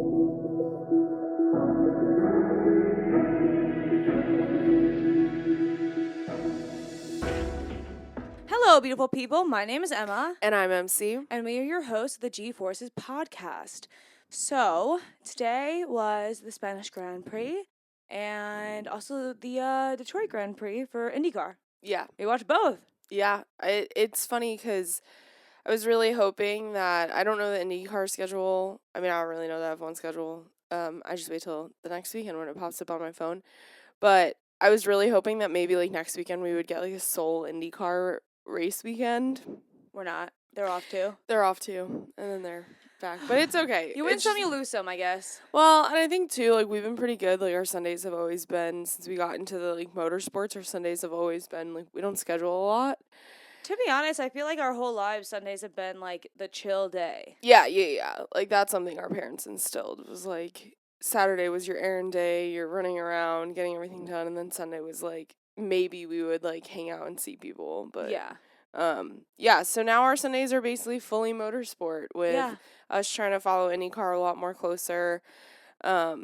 Hello, beautiful people. My name is Emma. And I'm MC. And we are your hosts of the G-Forces podcast. So, today was the Spanish Grand Prix and also the Detroit Grand Prix for IndyCar. Yeah. We watched both. Yeah. It's funny because I was really hoping that, I don't know the IndyCar schedule. I mean, I don't really know the F1 schedule. I just wait till the next weekend when it pops up on my phone. But I was really hoping that maybe like next weekend we would get like a sole IndyCar race weekend. We're not. They're off too. They're off too. And then they're back. But it's okay. You win some, you lose some, I guess. Well, and I think too, like we've been pretty good. Like our Sundays have always been, since we got into the like motorsports, our Sundays have always been like we don't schedule a lot. To be honest, I feel like our whole lives Sundays have been like the chill day. Yeah. Like that's something our parents instilled. It was like Saturday was your errand day, you're running around, getting everything done, and then Sunday was like maybe we would like hang out and see people. But yeah, so now our Sundays are basically fully motorsport with us trying to follow IndyCar a lot more closer. So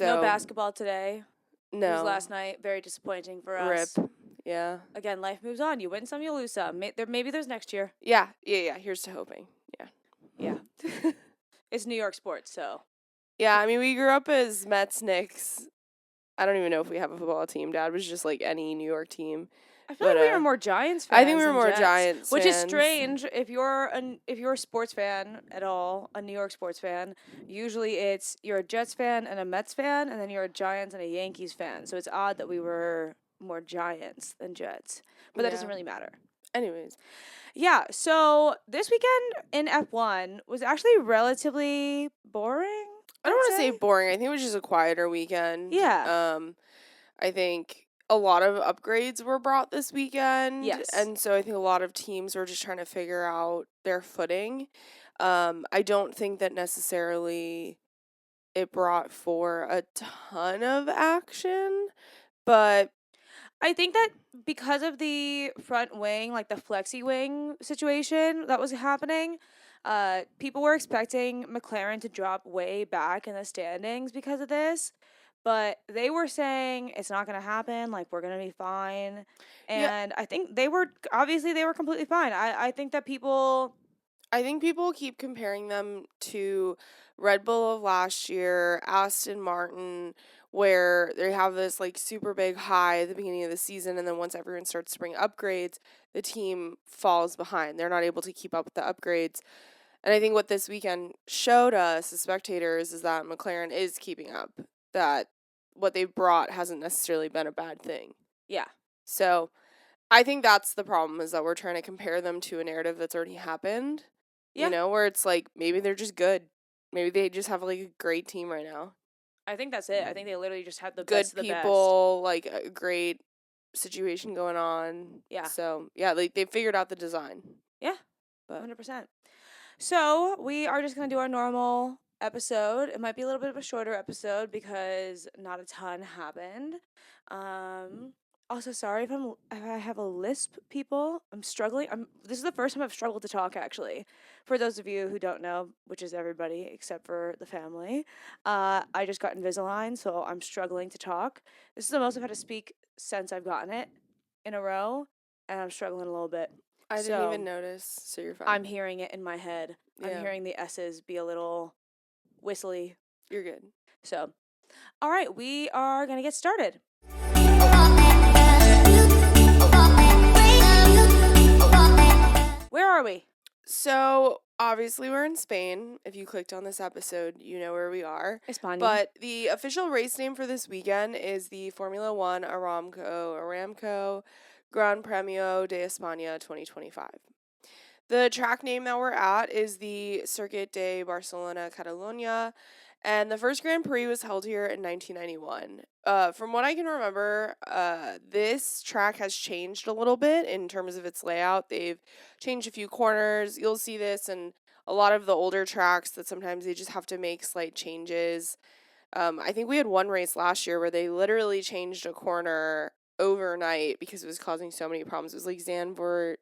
no basketball today. No. It was last night. Very disappointing for us. RIP. Yeah. Again, life moves on. You win some, you lose some. Maybe there's next year. Yeah. Here's to hoping. Yeah. It's New York sports, so. Yeah, I mean, we grew up as Mets, Knicks. I don't even know if we have a football team. Dad was just like any New York team. I feel like we were more Giants fans. I think we were more Giants which fans. Is strange if you're a sports fan at all, a New York sports fan. Usually you're a Jets fan and a Mets fan, and then you're a Giants and a Yankees fan. So it's odd that we were more Giants than Jets, but that doesn't really matter. Anyways, yeah. So this weekend in F1 was actually relatively boring. I don't want to say boring. I think it was just a quieter weekend. Yeah. I think a lot of upgrades were brought this weekend. Yes. And so I think a lot of teams were just trying to figure out their footing. I don't think that necessarily it brought for a ton of action, but I think that because of the front wing, like the flexi wing situation that was happening, people were expecting McLaren to drop way back in the standings because of this. But they were saying it's not going to happen. Like, we're going to be fine. And I think they were completely fine. I think that people keep comparing them to Red Bull of last year, Aston Martin, where they have this like super big high at the beginning of the season. And then once everyone starts to bring upgrades, the team falls behind. They're not able to keep up with the upgrades. And I think what this weekend showed us as spectators is that McLaren is keeping up. That what they've brought hasn't necessarily been a bad thing. Yeah. So I think that's the problem, is that we're trying to compare them to a narrative that's already happened. Yeah. You know, where it's like maybe they're just good. Maybe they just have like a great team right now. I think that's it. I think they literally just have the good best of the people, like a great situation going on. Yeah. So yeah, like they figured out the design. Yeah. 100%. So we are just gonna do our normal episode. It might be a little bit of a shorter episode because not a ton happened. Also, sorry if I have a lisp, people. I'm struggling. This is the first time I've struggled to talk, actually. For those of you who don't know, which is everybody except for the family, I just got Invisalign, so I'm struggling to talk. This is the most I've had to speak since I've gotten it in a row, and I'm struggling a little bit. I didn't even notice, so you're fine. I'm hearing it in my head. Yeah. I'm hearing the S's be a little whistly. You're good. So, all right, we are going to get started. Where are we? So, obviously we're in Spain. If you clicked on this episode, you know where we are. España. But the official race name for this weekend is the Formula 1 Aramco Gran Premio de España 2025. The track name that we're at is the Circuit de Barcelona Catalunya, and the first Grand Prix was held here in 1991. From what I can remember, this track has changed a little bit in terms of its layout. They've changed a few corners. You'll see this in a lot of the older tracks that sometimes they just have to make slight changes. I think we had one race last year where they literally changed a corner overnight because it was causing so many problems. It was like Zandvoort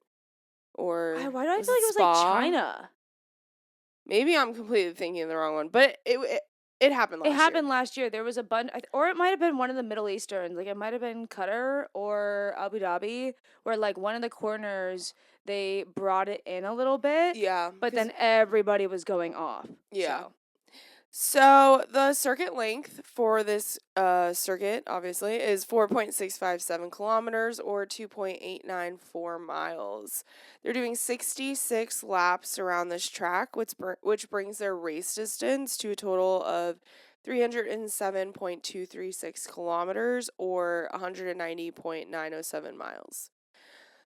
or why do I feel like it was like China? Maybe I'm completely thinking of the wrong one, but It happened last It year. happened last year. There was a bunch, or it might have been one of the Middle Easterns. Like, it might have been Qatar or Abu Dhabi, where, like, one of the corners, they brought it in a little bit. Yeah. But then everybody was going off. Yeah. So. So the circuit length for this circuit, obviously, is 4.657 kilometers or 2.894 miles. They're doing 66 laps around this track, which brings their race distance to a total of 307.236 kilometers or 190.907 miles.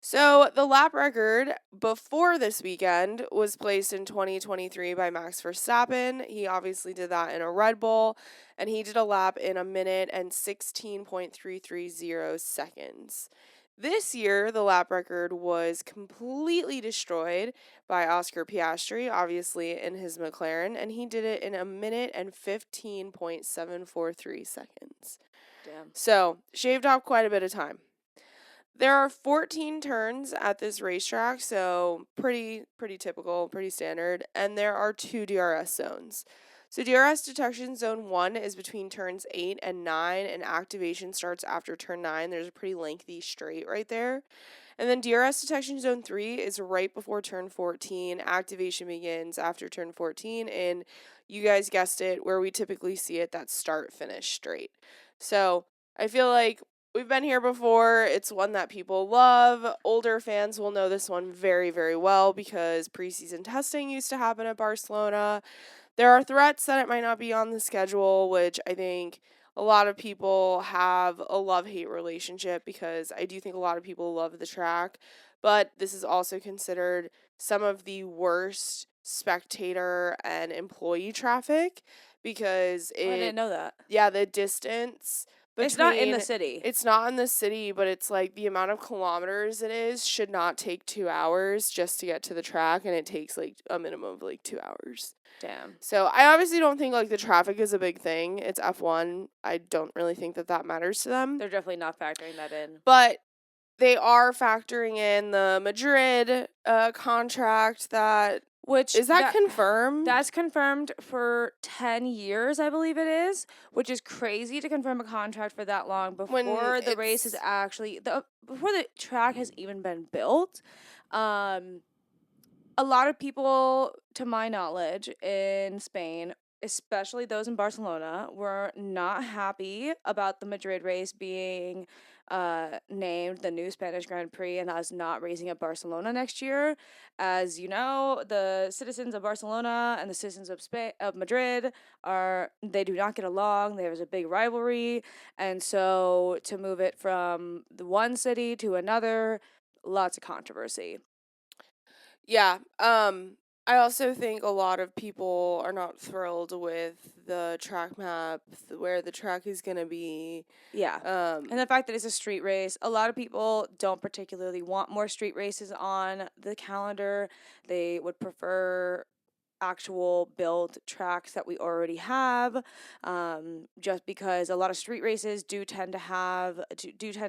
So the lap record before this weekend was placed in 2023 by Max Verstappen. He obviously did that in a Red Bull, and he did a lap in 1 minute and 16.330 seconds. This year, the lap record was completely destroyed by Oscar Piastri, obviously in his McLaren, and he did it in 1 minute and 15.743 seconds. Damn. So, shaved off quite a bit of time. There are 14 turns at this racetrack, so pretty typical, pretty standard, and there are 2 DRS zones. So DRS detection zone 1 is between turns 8 and 9, and activation starts after turn 9. There's a pretty lengthy straight right there. And then DRS detection zone 3 is right before turn 14. Activation begins after turn 14, and you guys guessed it, where we typically see it, that start-finish straight. So I feel like we've been here before. It's one that people love. Older fans will know this one very, very well because preseason testing used to happen at Barcelona. There are threats that it might not be on the schedule, which I think a lot of people have a love-hate relationship because I do think a lot of people love the track. But this is also considered some of the worst spectator and employee traffic because I didn't know that. Yeah, the distance. It's not in the city. It's not in the city, but it's like the amount of kilometers it is should not take 2 hours just to get to the track, and it takes like a minimum of like 2 hours. Damn. So I obviously don't think like the traffic is a big thing. It's F1. I don't really think that matters to them. They're definitely not factoring that in. But they are factoring in the Madrid contract that... Which is that confirmed? That's confirmed for 10 years, I believe it is, which is crazy to confirm a contract for that long before the race is actually before the track has even been built. A lot of people, to my knowledge, in Spain, especially those in Barcelona, were not happy about the Madrid race being named the new Spanish Grand Prix and us not racing at Barcelona next year. As you know, the citizens of Barcelona and the citizens of Madrid they do not get along. There's a big rivalry, and so to move it from the one city to another, lots of controversy. Yeah. I also think a lot of people are not thrilled with the track map, where the track is going to be. Yeah. And the fact that it's a street race. A lot of people don't particularly want more street races on the calendar. They would prefer actual built tracks that we already have, just because a lot of street races do tend to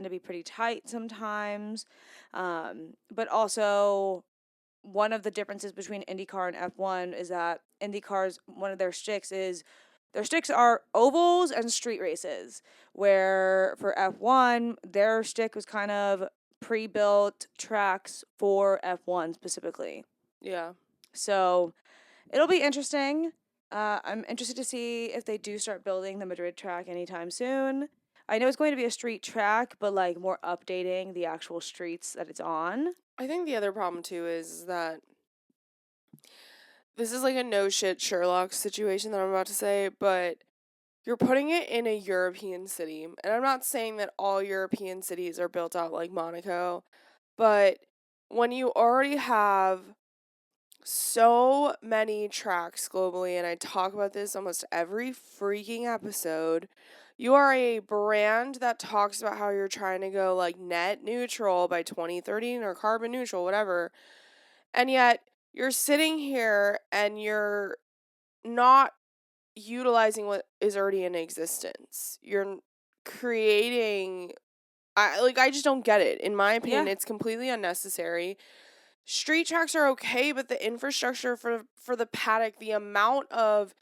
be pretty tight sometimes. But also, one of the differences between IndyCar and F1 is that IndyCar's one of their sticks are ovals and street races, where for F1, their stick was kind of pre-built tracks for F1 specifically. Yeah. So it'll be interesting. I'm interested to see if they do start building the Madrid track anytime soon. I know it's going to be a street track, but like more updating the actual streets that it's on. I think the other problem too is that this is like a no shit Sherlock situation that I'm about to say, but you're putting it in a European city. And I'm not saying that all European cities are built out like Monaco, but when you already have so many tracks globally, and I talk about this almost every freaking episode, you are a brand that talks about how you're trying to go like net neutral by 2030 or carbon neutral, whatever. And yet you're sitting here and you're not utilizing what is already in existence. You're creating... I just don't get it. In my opinion, It's completely unnecessary. Street tracks are okay, but the infrastructure for the paddock, the amount of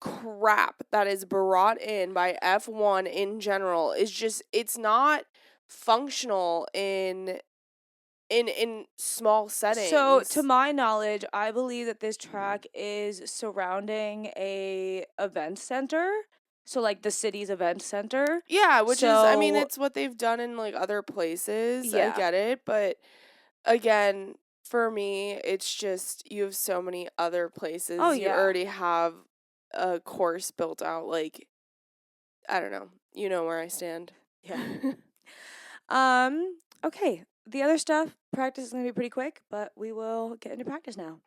crap that is brought in by F1 in general is just, it's not functional in small So, to settings. my knowledge, I believe that this track is surrounding a event center. So, like the city's event center. Yeah, which is, I mean, So, it's what they've done in like other places. I yeah. get it, but again, for me, it's just you have so many other Oh, places. You yeah. already have a course built out. Like, I don't know. You know where I stand. Yeah. Okay. The other stuff, practice is going to be pretty quick, but we will get into practice now.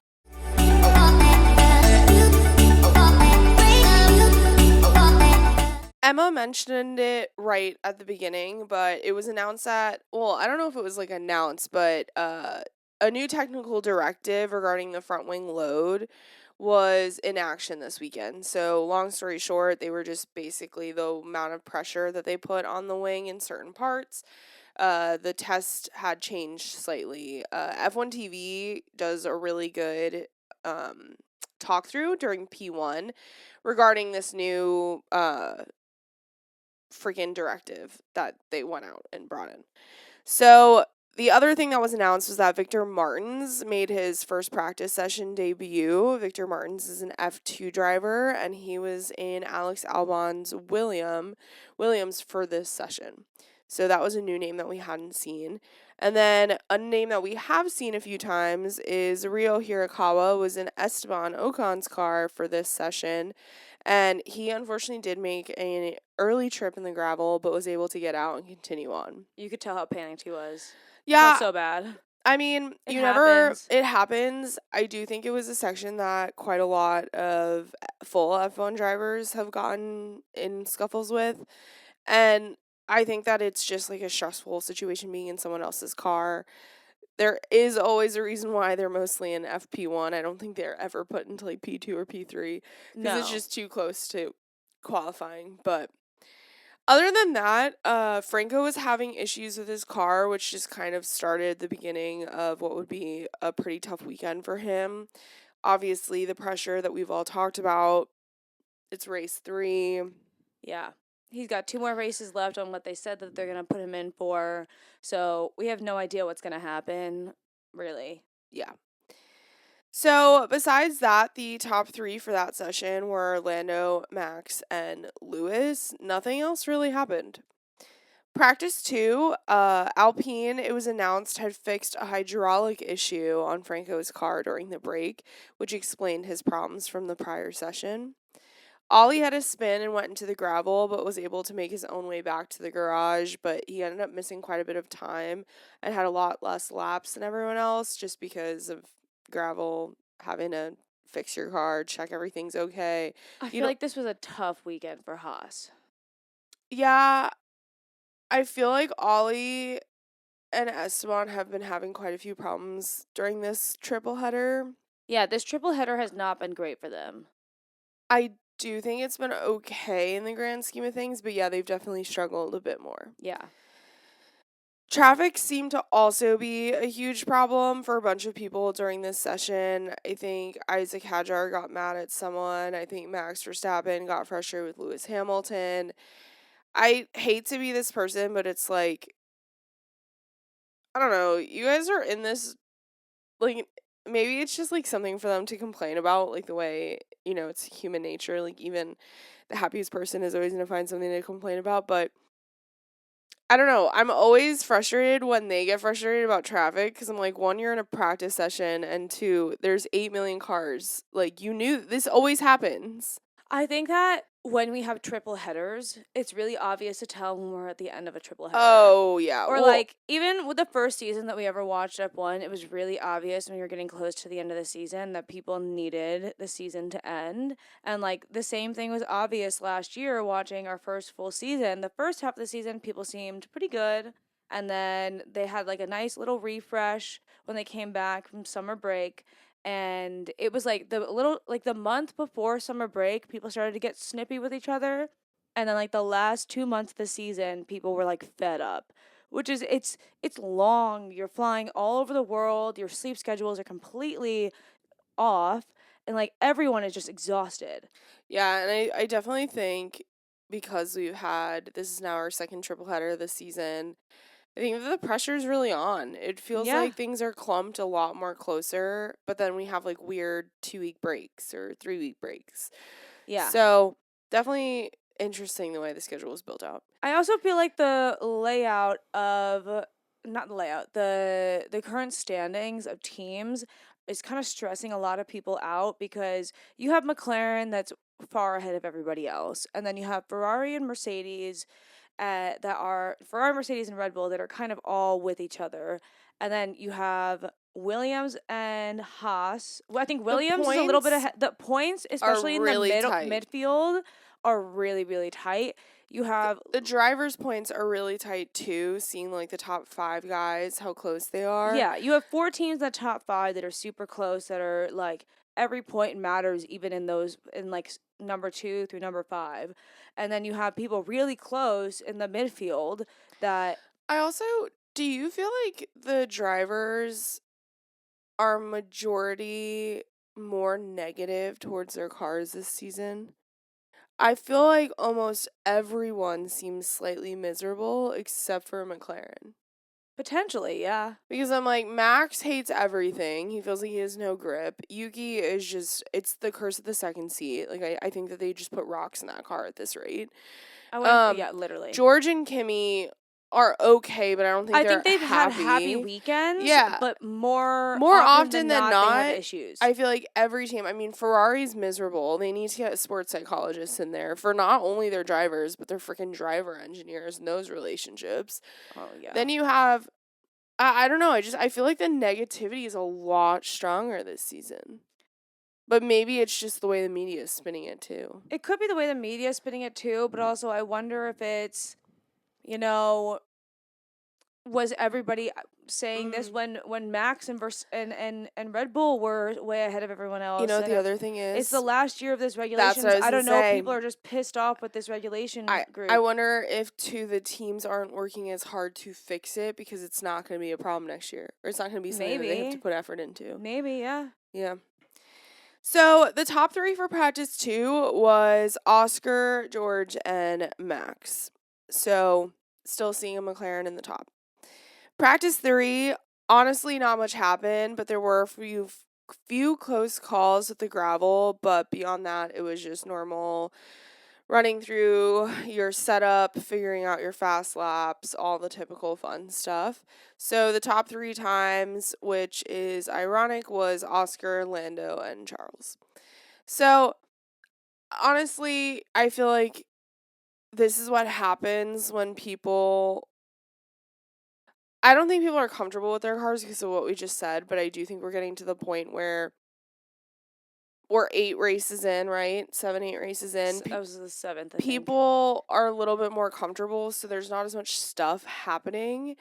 Emma mentioned it right at the beginning, but it was announced that, well, I don't know if it was like announced, but a new technical directive regarding the front wing load was in action this weekend. So, long story short, they were just basically the amount of pressure that they put on the wing in certain parts. The test had changed slightly. F1 TV does a really good talk through during P1 regarding this new freaking directive that they went out and brought in. So the other thing that was announced was that Victor Martins made his first practice session debut. Victor Martins is an F2 driver, and he was in Alex Albon's Williams for this session. So that was a new name that we hadn't seen. And then a name that we have seen a few times is Ryo Hirakawa was in Esteban Ocon's car for this session. And he unfortunately did make an early trip in the gravel, but was able to get out and continue on. You could tell how panicked he was. Yeah, Felt so bad. I mean, It it happens. happens. I do think it was a section that quite a lot of full F1 drivers have gotten in scuffles with. And I think that it's just like a stressful situation being in someone else's car. There is always a reason why they're mostly in FP1. I don't think they're ever put into like P2 or P3 because it's No. just too close to qualifying. But other than that, Franco was having issues with his car, which just kind of started the beginning of what would be a pretty tough weekend for him. Obviously, the pressure that we've all talked about. It's race 3. Yeah. He's got 2 more races left on what they said that they're going to put him in for. So we have no idea what's going to happen, really. Yeah. So, besides that, the top 3 for that session were Lando, Max, and Lewis. Nothing else really happened. Practice 2, Alpine, it was announced, had fixed a hydraulic issue on Franco's car during the break, which explained his problems from the prior session. Ollie had a spin and went into the gravel, but was able to make his own way back to the garage, but he ended up missing quite a bit of time and had a lot less laps than everyone else just because of gravel, having to fix your car, check everything's okay. I You feel know, like this was a tough weekend for Haas. yeah, I feel like Ollie and Esteban have been having quite a few problems during this triple header. Yeah, this triple header has not been great for them. I do think it's been okay in the grand scheme of things, but yeah, they've definitely struggled a bit more. Yeah. Traffic seemed to also be a huge problem for a bunch of people during this session. I think Isaac Hadjar got mad at someone. I think Max Verstappen got frustrated with Lewis Hamilton. I hate to be this person, but it's like, I don't know, you guys are in this, like, maybe it's just like something for them to complain about, like the way, it's human nature. Like, even the happiest person is always going to find something to complain about, but I don't know. I'm always frustrated when they get frustrated about traffic because I'm like, one, you're in a practice session, and 2, there's 8 million cars. Like, you knew this always happens. I think that when we have triple headers, it's really obvious to tell when we're at the end of a triple header. Oh, yeah. Or Well, like even with the first season that we ever watched F1, it was really obvious when we were getting close to the end of the season that people needed the season to end. And like the same thing was obvious last year watching our first full season. The first half of the season people seemed pretty good, and then they had like a nice little refresh when they came back from summer break. And it was like the month before summer break, people started to get snippy with each other. And then like the last 2 months of the season, people were like fed up, which is it's long. You're flying all over the world. Your sleep schedules are completely off, and like everyone is just exhausted. Yeah, and I definitely think because this is now our second triple header this season, I think that the pressure is really on. It feels Yeah. like things are clumped a lot more closer, but then we have like weird 2-week breaks or 3-week breaks. Yeah. So definitely interesting the way the schedule is built out. I also feel like the layout of not the layout, the current standings of teams is kind of stressing a lot of people out because you have McLaren that's far ahead of everybody else, and then you have Ferrari and Mercedes that are Ferrari, Mercedes, and Red Bull that are kind of all with each other, and then you have Williams and Haas. Well, I think Williams is a little bit points ahead. The points, especially in the really tight. midfield, are really, really tight. You have The drivers' points are really tight too, seeing like the top 5 guys, how close they are. Yeah, you have 4 teams in the top 5 that are super close, that are like every point matters, even in those in like number 2 through number 5. And then you have people really close in the midfield that Do you feel like the drivers are majority more negative towards their cars this season? I feel like almost everyone seems slightly miserable except for McLaren. potentially, yeah. Because I'm like, Max hates everything. He feels like he has no grip. Yuki is just, it's the curse of the second seat. Like, I think that they just put rocks in that car at this rate. Yeah, literally. George and Kimmy are okay, but I don't think I they're think they've had happy happy. weekends, Yeah. but more often than they not, have issues. I feel like every team, I mean, Ferrari's miserable. They need to get sports psychologists in there for not only their drivers, but their freaking driver engineers and those relationships. Oh, yeah. Then you have, I don't know, I feel like the negativity is a lot stronger this season. But maybe it's just the way the media is spinning it too. It could be the way the media is spinning it too, but also I wonder if it's, you know, was everybody saying this when Max and Red Bull were way ahead of everyone else? You know what and the other thing is? It's the last year of this regulation. what I was I don't gonna know. say. People are just pissed off with this regulation group. I wonder if too the teams aren't working as hard to fix it because it's not going to be a problem next year, or it's not going to be something that they have to put effort into. Maybe, yeah. Yeah. So the top 3 for practice 2 was Oscar, George, and Max. So still seeing a McLaren in the top. Practice 3, honestly, not much happened, but there were a few close calls with the gravel, but beyond that, it was just normal running through your setup, figuring out your fast laps, all the typical fun stuff. So the top 3 times, which is ironic, was Oscar, Lando, and Charles. So honestly, I feel like this is what happens when I don't think people are comfortable with their cars because of what we just said, but I do think we're getting to the point where we're 8 races in, right? 7, 8 races in. That was the 7th. People are a little bit more comfortable, so there's not as much stuff happening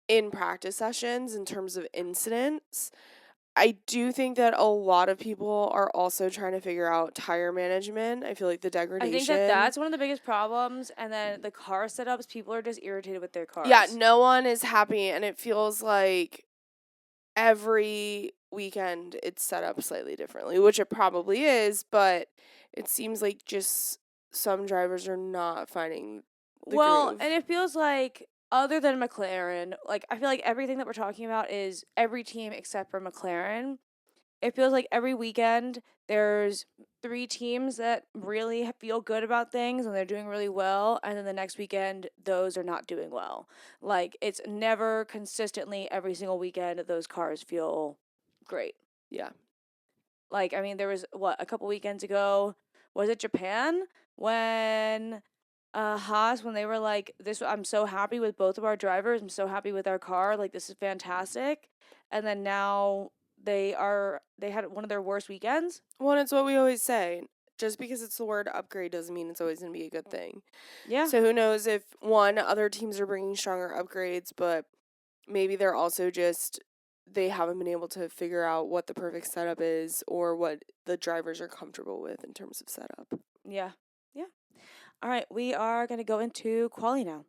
in practice sessions in terms of incidents. I do think that a lot of people are also trying to figure out tire management. I feel like the degradation. I think that's one of the biggest problems. And then the car setups, people are just irritated with their cars. Yeah, no one is happy, and it feels like every weekend it's set up slightly differently, which it probably is, but it seems like just some drivers are not finding the groove. And it feels like, other than McLaren, like, I feel like everything that we're talking about is every team except for McLaren. It feels like every weekend there's 3 teams that really feel good about things and they're doing really well, and then the next weekend those are not doing well. Like, it's never consistently every single weekend those cars feel great. Yeah. Like, I mean, there was, a couple weekends ago, was it Japan? When Haas, when they were like, I'm so happy with both of our drivers, I'm so happy with our car, like, this is fantastic. And then now they had one of their worst weekends. Well, and it's what we always say. Just because it's the word upgrade doesn't mean it's always going to be a good thing. Yeah. So who knows if, other teams are bringing stronger upgrades, but maybe they're also just, they haven't been able to figure out what the perfect setup is or what the drivers are comfortable with in terms of setup. Yeah. Yeah. All right, we are going to go into quali now.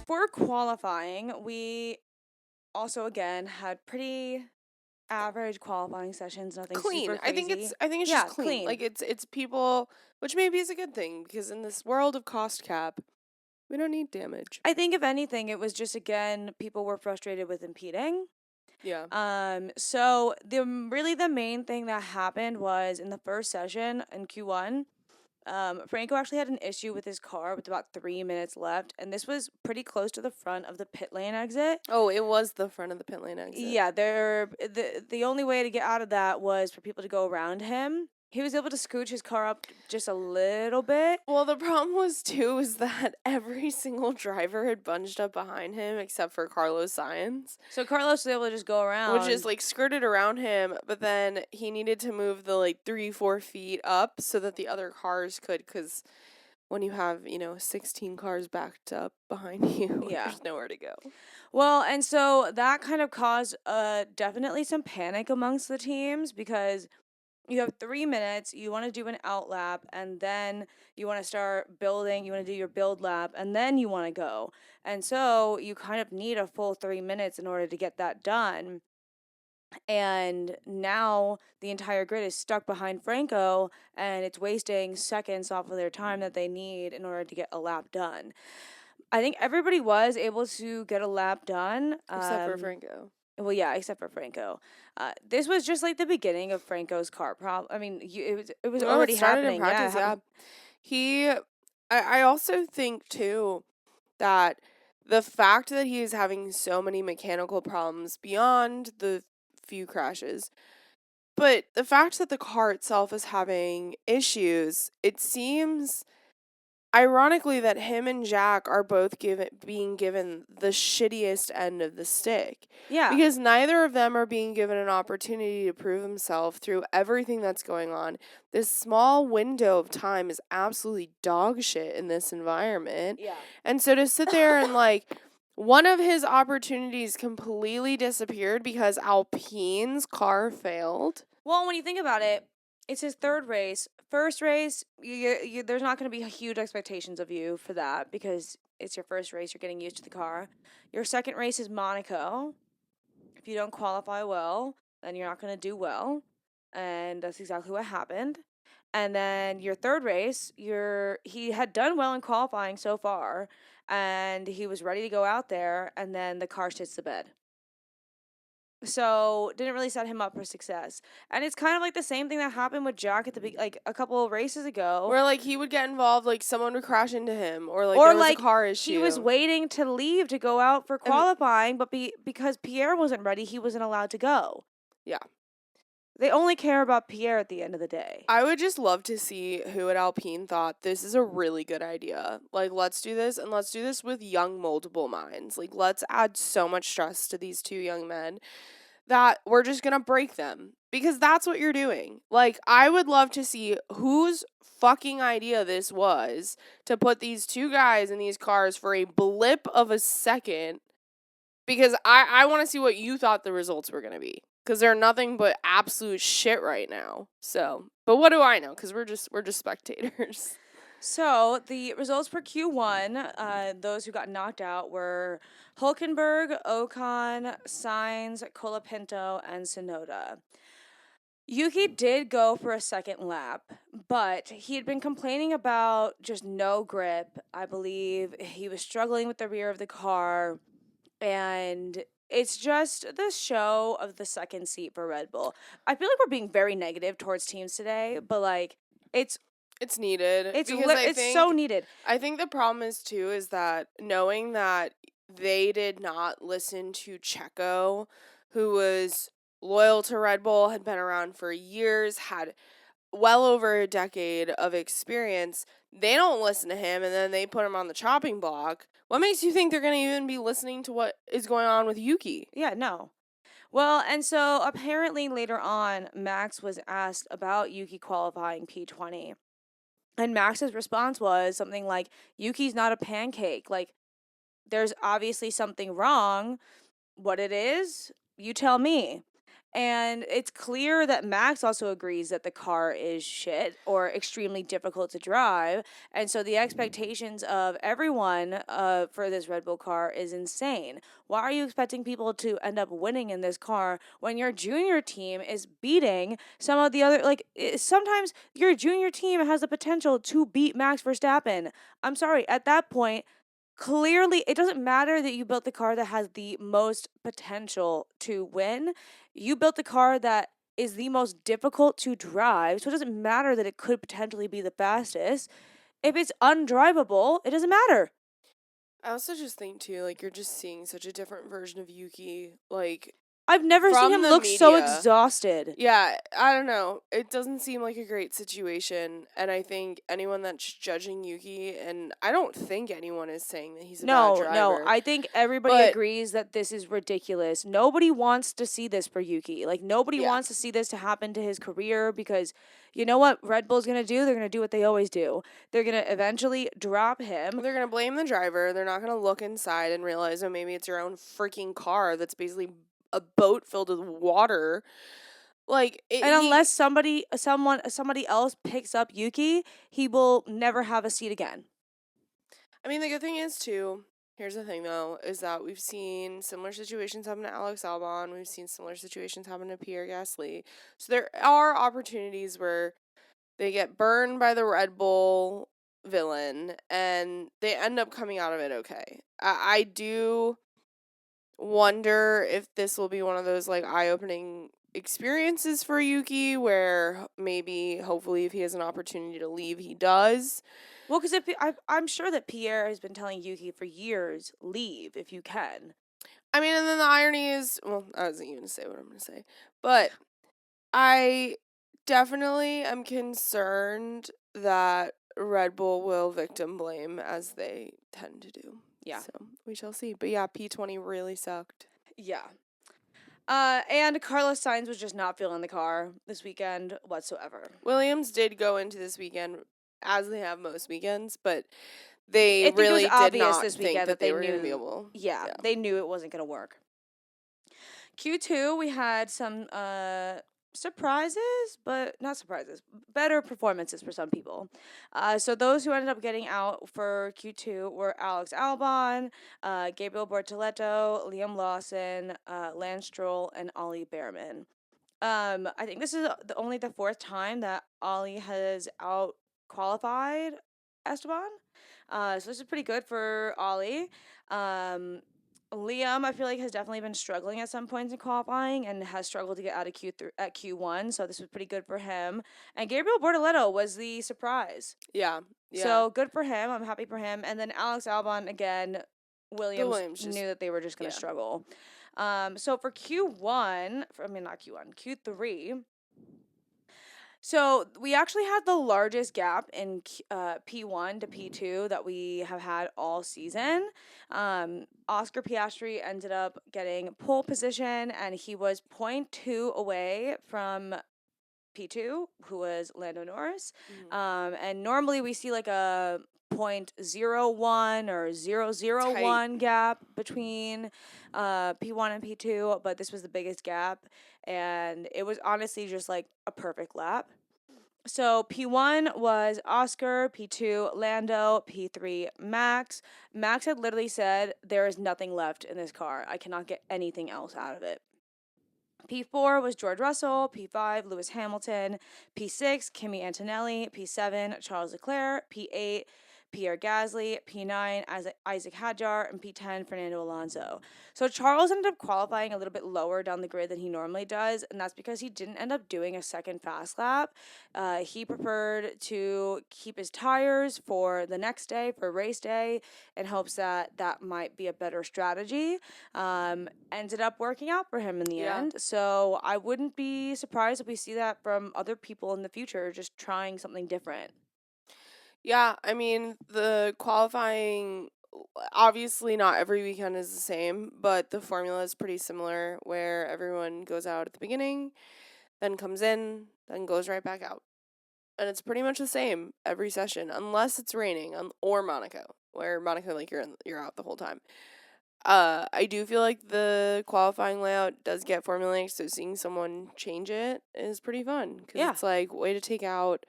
For qualifying, we also, again, had pretty average qualifying sessions, nothing Clean. super crazy. I think it's Yeah, just clean. clean. Like it's people, which maybe is a good thing because in this world of cost cap, we don't need damage. I think if anything, it was just, again, people were frustrated with impeding. Yeah. So the main thing that happened was in the first session in Q1, Franco actually had an issue with his car with about 3 minutes left, and this was pretty close to the front of the pit lane exit. Oh, it was the front of the pit lane exit. Yeah, the only way to get out of that was for people to go around him. He was able to scooch his car up just a little bit. Well, the problem was too is that every single driver had bunched up behind him except for Carlos Sainz, So Carlos was able to just go around. which is like skirted around him. But then he needed to move the like 3-4 feet up so that the other cars could, because when you have 16 cars backed up behind you, Yeah. there's nowhere to go. Well, and so that kind of caused definitely some panic amongst the teams because you have 3 minutes, you want to do an out lap, and then you want to start building, you want to do your build lap, and then you want to go. And so you kind of need a full 3 minutes in order to get that done. And now the entire grid is stuck behind Franco, and it's wasting seconds off of their time that they need in order to get a lap done. I think everybody was able to get a lap done. Except for Franco. Well, yeah, except for Franco. This was just like the beginning of Franco's car problem. I mean, it was already it started happening. in practice, yeah. I also think too that the fact that he is having so many mechanical problems beyond the few crashes, but the fact that the car itself is having issues, it seems ironically that him and Jack are both being given the shittiest end of the stick. Yeah. Because neither of them are being given an opportunity to prove himself through everything that's going on. This small window of time is absolutely dog shit in this environment. Yeah. And so to sit there and like one of his opportunities completely disappeared because Alpine's car failed. Well, when you think about it, it's his third race. First race, there's not going to be huge expectations of you for that because it's your first race. You're getting used to the car. Your second race is Monaco. If you don't qualify well, then you're not going to do well. And that's exactly what happened. And then your third race, he had done well in qualifying so far, and he was ready to go out there, and then the car shits the bed. So didn't really set him up for success. And it's kind of like the same thing that happened with Jack at like a couple of races ago. Where like he would get involved, like someone would crash into him, or like there was a car issue. He was waiting to leave to go out for qualifying, but because Pierre wasn't ready, he wasn't allowed to go. Yeah. They only care about Pierre at the end of the day. I would just love to see who at Alpine thought this is a really good idea. Like, let's do this, and let's do this with young, multiple minds. Like, let's add so much stress to these two young men that we're just gonna break them. Because that's what you're doing. Like, I would love to see whose fucking idea this was to put these two guys in these cars for a blip of a second. Because I want to see what you thought the results were gonna be. Because they're nothing but absolute shit right now. So, but what do I know? Because we're just spectators. So the results for Q1, those who got knocked out were Hulkenberg, Ocon, Sainz, Colapinto, and Tsunoda. Yuki did go for a second lap, but he had been complaining about just no grip. I believe he was struggling with the rear of the car, and it's just the show of the second seat for Red Bull. I feel like we're being very negative towards teams today, but like it's needed. It's so needed. I think the problem is too is that knowing that they did not listen to Checo, who was loyal to Red Bull, had been around for years, had well over a decade of experience. They don't listen to him, and then they put him on the chopping block. What makes you think they're going to even be listening to what is going on with Yuki? Yeah, no. Well, and so apparently later on, Max was asked about Yuki qualifying P20. And Max's response was something like, Yuki's not a pancake. Like, there's obviously something wrong. What it is, you tell me. And it's clear that Max also agrees that the car is shit or extremely difficult to drive. And so the expectations of everyone for this Red Bull car is insane. Why are you expecting people to end up winning in this car when your junior team is beating some of the other, sometimes your junior team has the potential to beat Max Verstappen? I'm sorry, at that point, clearly it doesn't matter that you built the car that has the most potential to win. You built the car that is the most difficult to drive, so it doesn't matter that it could potentially be the fastest. If it's undrivable, it doesn't matter. I also just think too, like, you're just seeing such a different version of Yuki, like, I've never seen from him the look so media. exhausted. Yeah, I don't know. It doesn't seem like a great situation, and I think anyone that's judging Yuki, and I don't think anyone is saying that he's a bad No, driver, I think everybody but agrees that this is ridiculous. Nobody wants to see this for Yuki. Like, nobody yeah, wants to see this to happen to his career because you know what Red Bull's going to do? They're going to do what they always do. They're going to eventually drop him. they're gonna blame the driver. They're not gonna look inside and realize, oh, maybe it's your own freaking car that's basically a boat filled with water. Like And unless somebody else picks up Yuki, he will never have a seat again. I mean, the good thing is too. Here's the thing, though, is that we've seen similar situations happen to Alex Albon. We've seen similar situations happen to Pierre Gasly. So there are opportunities where they get burned by the Red Bull villain and they end up coming out of it okay. I do wonder if this will be one of those like eye-opening experiences for Yuki where maybe hopefully if he has an opportunity to leave, he does. Well, because I'm sure that Pierre has been telling Yuki for years, leave if you can. I mean, and then the irony is, well, I wasn't even going to say what I'm going to say, but I definitely am concerned that Red Bull will victim blame as they tend to do. Yeah. So we shall see. But yeah, P20 really sucked. Yeah. And Carlos Sainz was just not feeling the car this weekend whatsoever. Williams did go into this weekend as they have most weekends, but they I think really it was did obvious not this think weekend that they they were knew. going to be able. Yeah, they knew it wasn't going to work. Q2, we had some surprises, but not surprises, better performances for some people. So those who ended up getting out for Q2 were Alex Albon, Gabriel Bortoleto, Liam Lawson, Lance Stroll, and Ollie Behrman. I think this is only the fourth time that Ollie has out qualified Esteban. So this is pretty good for Ollie. Liam, I feel like, has definitely been struggling at some points in qualifying and has struggled to get out of Q1. So this was pretty good for him. And Gabriel Bortoleto was the surprise. Yeah. So good for him. I'm happy for him. And then Alex Albon again. Williams knew that they were just going to struggle. So for Q1, not Q1, Q3. So we actually had the largest gap in P1 to P2 that we have had all season. Oscar Piastri ended up getting pole position, and he was 0.2 away from P2, who was Lando Norris. And normally we see like a 0.01 or 0.001 gap between P1 and P2, but this was the biggest gap, and it was honestly just like a perfect lap. So P1 was Oscar, P2 Lando, P3 Max. Max had literally said, there is nothing left in this car. I cannot get anything else out of it. P4 was George Russell, P5 Lewis Hamilton, P6 Kimi Antonelli, P7 Charles Leclerc, P8 Pierre Gasly, P9 Isaac Hadjar, and P10 Fernando Alonso. So Charles ended up qualifying a little bit lower down the grid than he normally does, and that's because he didn't end up doing a second fast lap. He preferred to keep his tires for the next day, for race day, in hopes that that might be a better strategy. Ended up working out for him in the end. So I wouldn't be surprised if we see that from other people in the future, just trying something different. Yeah, I mean, the qualifying, obviously not every weekend is the same, but the formula is pretty similar where everyone goes out at the beginning, then comes in, then goes right back out. And it's pretty much the same every session, unless it's raining or Monaco, where Monaco, like, you're out the whole time. I do feel like the qualifying layout does get formulaic, so seeing someone change it is pretty fun. Because Yeah. it's like, way to take out...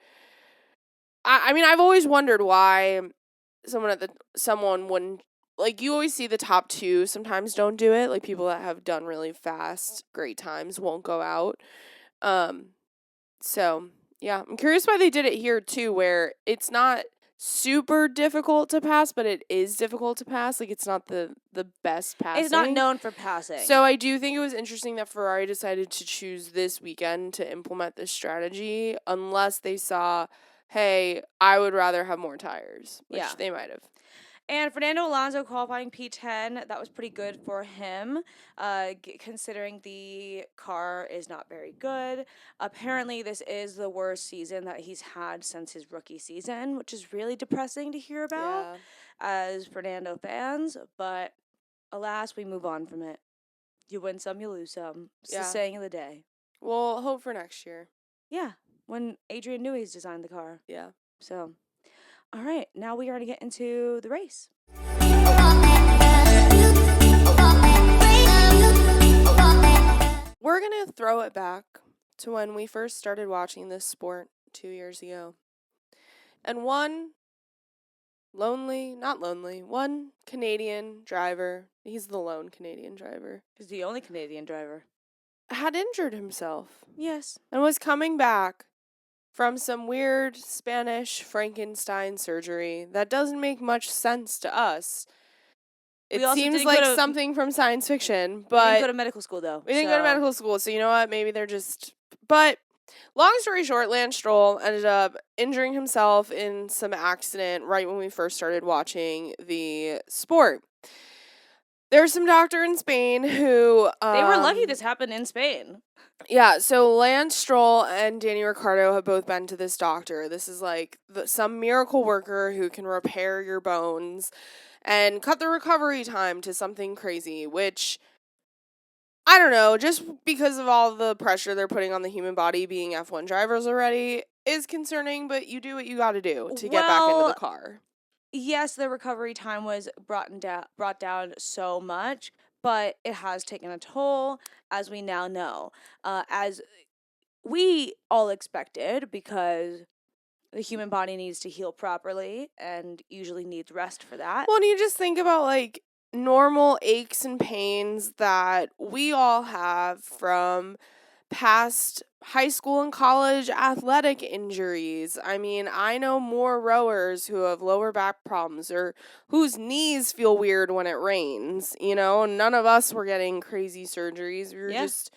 I mean, I've always wondered why someone wouldn't... Like, you always see the top two sometimes don't do it. Like, people that have done really fast, great times won't go out. So, yeah. I'm curious why they did it here, too, where it's not super difficult to pass, but it is difficult to pass. Like, it's not the best passing. It's not known for passing. So I do think it was interesting that Ferrari decided to choose this weekend to implement this strategy, unless they saw, hey, I would rather have more tires, which they might have. And Fernando Alonso qualifying P10, that was pretty good for him, considering the car is not very good. Apparently, this is the worst season that he's had since his rookie season, which is really depressing to hear about as Fernando fans. But alas, we move on from it. You win some, you lose some. It's the saying of the day. We'll hope for next year. Yeah, when Adrian Newey's designed the car. Yeah. So... All right, now we are going to get into the race. We're going to throw it back to when we first started watching this sport 2 years ago. And one Canadian driver, he's the lone Canadian driver. He's the only Canadian driver. Had injured himself. Yes. And was coming back from some weird Spanish Frankenstein surgery that doesn't make much sense to us. It seems like something from science fiction, but... We didn't go to medical school, though. We didn't go to medical school, so you know what? Maybe they're just... But, long story short, Lance Stroll ended up injuring himself in some accident right when we first started watching the sport. There's some doctor in Spain who... they were lucky this happened in Spain. Yeah, so Lance Stroll and Danny Ricciardo have both been to this doctor. This is like some miracle worker who can repair your bones and cut the recovery time to something crazy, which, I don't know, just because of all the pressure they're putting on the human body being F1 drivers already is concerning, but you do what you gotta do to get back into the car. Yes, the recovery time was brought down so much, but it has taken a toll, as we now know. As we all expected, because the human body needs to heal properly and usually needs rest for that. Well, and you just think about, like, normal aches and pains that we all have from past high school and college athletic injuries. I mean, I know more rowers who have lower back problems or whose knees feel weird when it rains, you know? None of us were getting crazy surgeries. We were just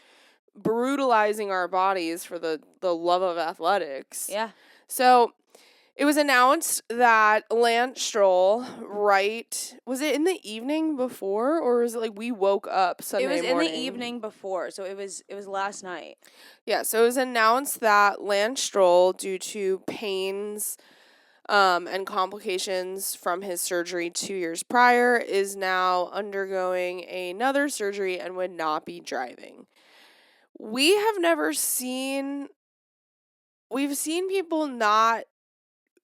brutalizing our bodies for the love of athletics. Yeah. So... It was announced that Lance Stroll, was it in the evening before, or was it like we woke up Sunday morning? It was in the evening before, so it was last night. Yeah, so it was announced that Lance Stroll, due to pains and complications from his surgery 2 years prior, is now undergoing another surgery and would not be driving. We've seen people not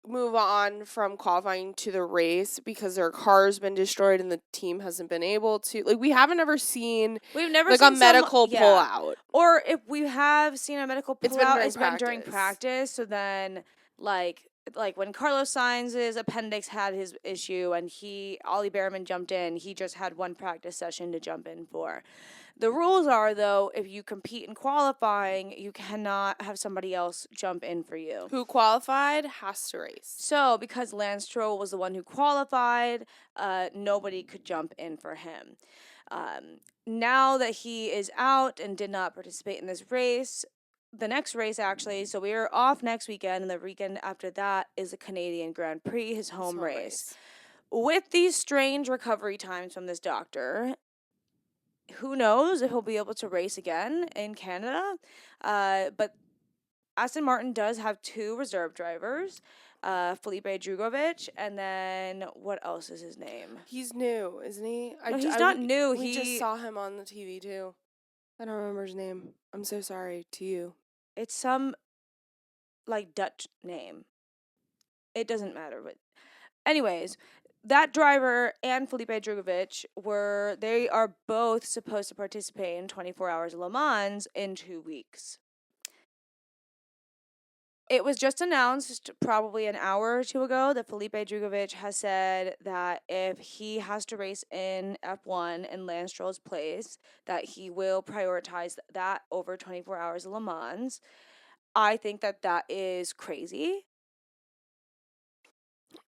move on from qualifying to the race because their car's been destroyed and the team hasn't been able to. Like, we haven't ever seen a medical pullout. Or if we have seen a medical pullout, it's been during practice. So then, like when Carlos Sainz's appendix had his issue and Ollie Behrman jumped in, he just had one practice session to jump in for. The rules are, though, if you compete in qualifying, you cannot have somebody else jump in for you. Who qualified has to race. So, because Lance Stroll was the one who qualified, nobody could jump in for him. Now that he is out and did not participate in this race, the next race, actually, so we are off next weekend, and the weekend after that is the Canadian Grand Prix, his home race. With these strange recovery times from this doctor, who knows if he'll be able to race again in Canada. But Aston Martin does have 2 reserve drivers, Felipe Drugovich, and then what else is his name? He's new, isn't he? No, he's not new. We just saw him on the TV, too. I don't remember his name. I'm so sorry to you. It's some, Dutch name. It doesn't matter, but anyways, that driver and Felipe Drugovich they are both supposed to participate in 24 Hours of Le Mans in 2 weeks. It was just announced probably an hour or two ago that Felipe Drugovich has said that if he has to race in F1 in Lance Stroll's place, that he will prioritize that over 24 Hours of Le Mans. I think that is crazy.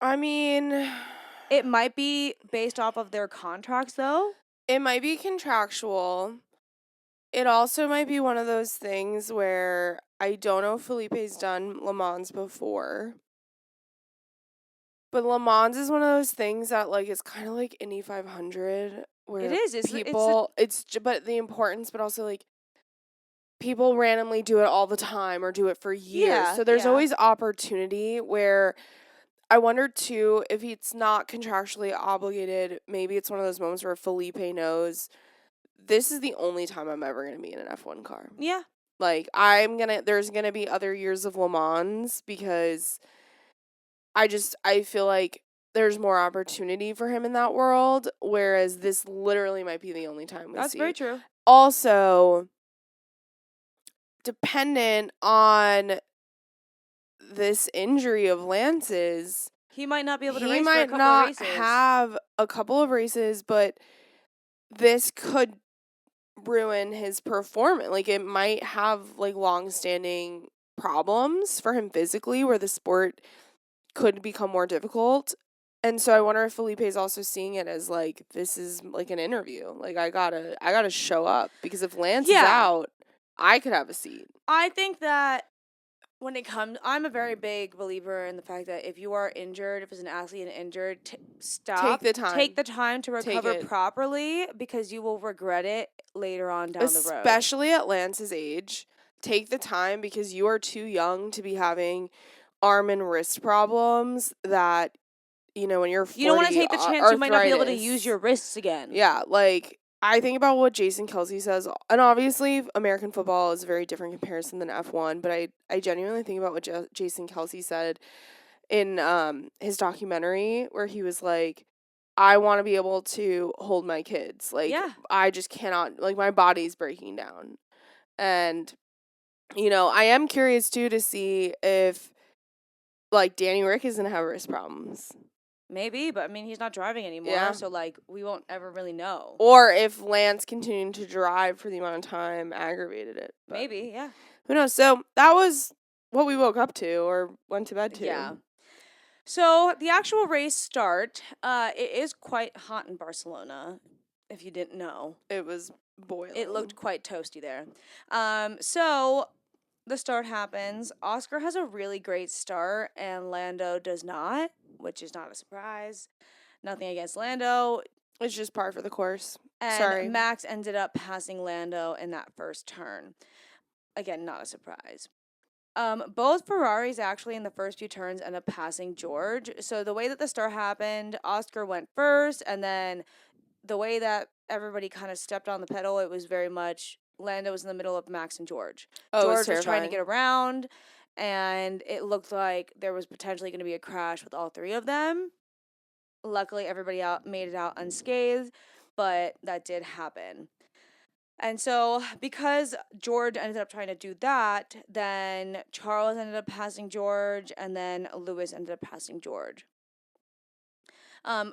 I mean, it might be based off of their contracts, though. It might be contractual. It also might be one of those things where I don't know if Felipe's done Le Mans before. But Le Mans is one of those things that, like, it's kind of like Indy 500 where It is. but the importance, but also, like, people randomly do it all the time or do it for years. Yeah, So there's yeah. always opportunity where I wonder, too, if it's not contractually obligated, maybe it's one of those moments where Felipe knows this is the only time I'm ever going to be in an F1 car. Yeah. Like, there's going to be other years of Le Mans because I feel like there's more opportunity for him in that world, whereas this literally might be the only time we That's see. very true. Also, dependent on this injury of Lance's, he might not be able to race he for a might couple not of races. have a couple of races, but this could ruin his performance. Like, it might have, like, long-standing problems for him physically where the sport could become more difficult. And so I wonder if Felipe's also seeing it as, like, this is, like, an interview. Like, I gotta show up because if Lance is out, I could have a seat. I think that when it comes, I'm a very big believer in the fact that if you are injured, if as an athlete and injured, stop. Take the time to recover properly because you will regret it later on down the road. Especially at Lance's age. Take the time because you are too young to be having arm and wrist problems that, you know, when you're 40, you don't want to take the chance you might not be able to use your wrists again. Yeah, like, I think about what Jason Kelce says, and obviously American football is a very different comparison than F1, but I genuinely think about what Jason Kelce said in his documentary where he was like, I want to be able to hold my kids. Like, I just cannot, like, my body's breaking down. And, you know, I am curious, too, to see if, like, Danny Rick is going to have wrist problems. Maybe, but I mean, he's not driving anymore, so, like, we won't ever really know. Or if Lance continuing to drive for the amount of time aggravated it. But maybe, yeah. Who knows? So that was what we woke up to or went to bed to. Yeah. So the actual race start, it is quite hot in Barcelona, if you didn't know. It was boiling. It looked quite toasty there. So the start happens. Oscar has a really great start, and Lando does not, which is not a surprise. Nothing against Lando. It's just par for the course. And Sorry. Max ended up passing Lando in that first turn. Again, not a surprise. Both Ferraris actually in the first few turns ended up passing George. So the way that the start happened, Oscar went first, and then the way that everybody kind of stepped on the pedal, it was very much Lando was in the middle of Max and George. George was trying to get around, and it looked like there was potentially going to be a crash with all three of them. Luckily, everybody made it out unscathed, but that did happen. And so, because George ended up trying to do that, then Charles ended up passing George, and then Lewis ended up passing George.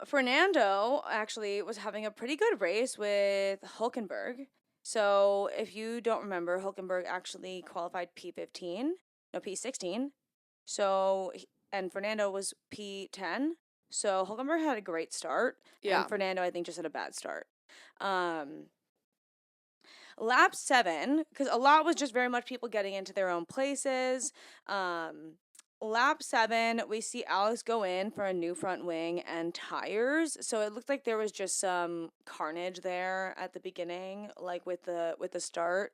Fernando actually was having a pretty good race with Hulkenberg. So, if you don't remember, Hulkenberg actually qualified P16. So, and Fernando was P10. So, Hulkenberg had a great start. Yeah. And Fernando, I think, just had a bad start. Lap 7, because a lot was just very much people getting into their own places. Lap 7, we see Alex go in for a new front wing and tires. So it looked like there was just some carnage there at the beginning, like with the start.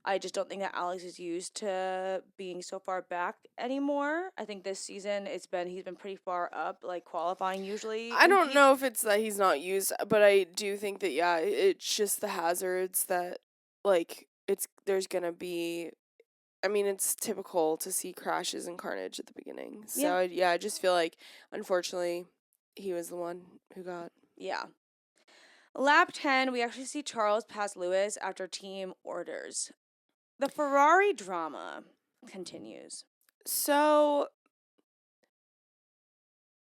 I just don't think that Alex is used to being so far back anymore. I think this season he's been pretty far up, like qualifying usually. I don't know if it's that he's not used, but I do think that it's just the hazards that, like, there's gonna be. I mean, it's typical to see crashes and carnage at the beginning. So, I just feel like, unfortunately, he was the one who got. Yeah. Lap 10, we actually see Charles pass Lewis after team orders. The Ferrari drama continues. So,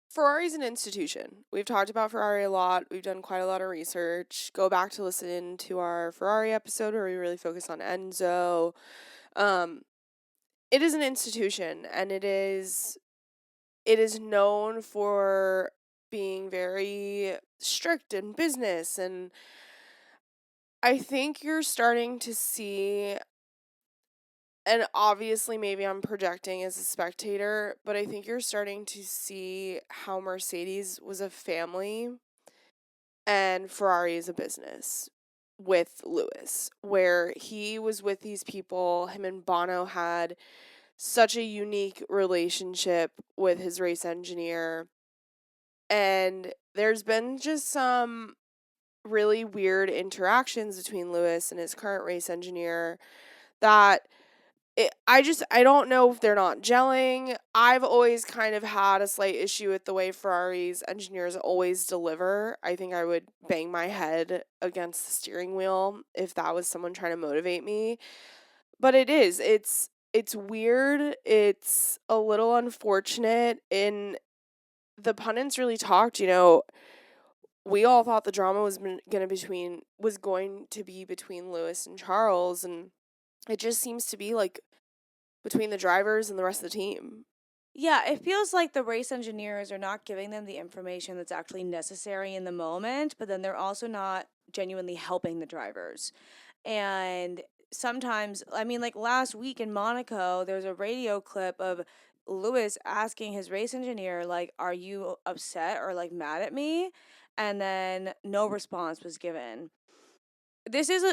Ferrari's an institution. We've talked about Ferrari a lot. We've done quite a lot of research. Go back to listen to our Ferrari episode where we really focus on Enzo. It is an institution, and it is known for being very strict in business, and I think you're starting to see, and obviously maybe I'm projecting as a spectator, but I think you're starting to see how Mercedes was a family and Ferrari is a business with Lewis, where he was with these people. Him and Bono had such a unique relationship with his race engineer. And there's been just some really weird interactions between Lewis and his current race engineer that I don't know if they're not gelling. I've always kind of had a slight issue with the way Ferrari's engineers always deliver. I think I would bang my head against the steering wheel if that was someone trying to motivate me. But it's weird. It's a little unfortunate. And the pundits really talked, we all thought the drama was going to be between Lewis and Charles, and it just seems to be like between the drivers and the rest of the team. Yeah, it feels like the race engineers are not giving them the information that's actually necessary in the moment, but then they're also not genuinely helping the drivers. And sometimes, I mean, like last week in Monaco, there's a radio clip of Lewis asking his race engineer, like, are you upset or like mad at me? And then no response was given. This is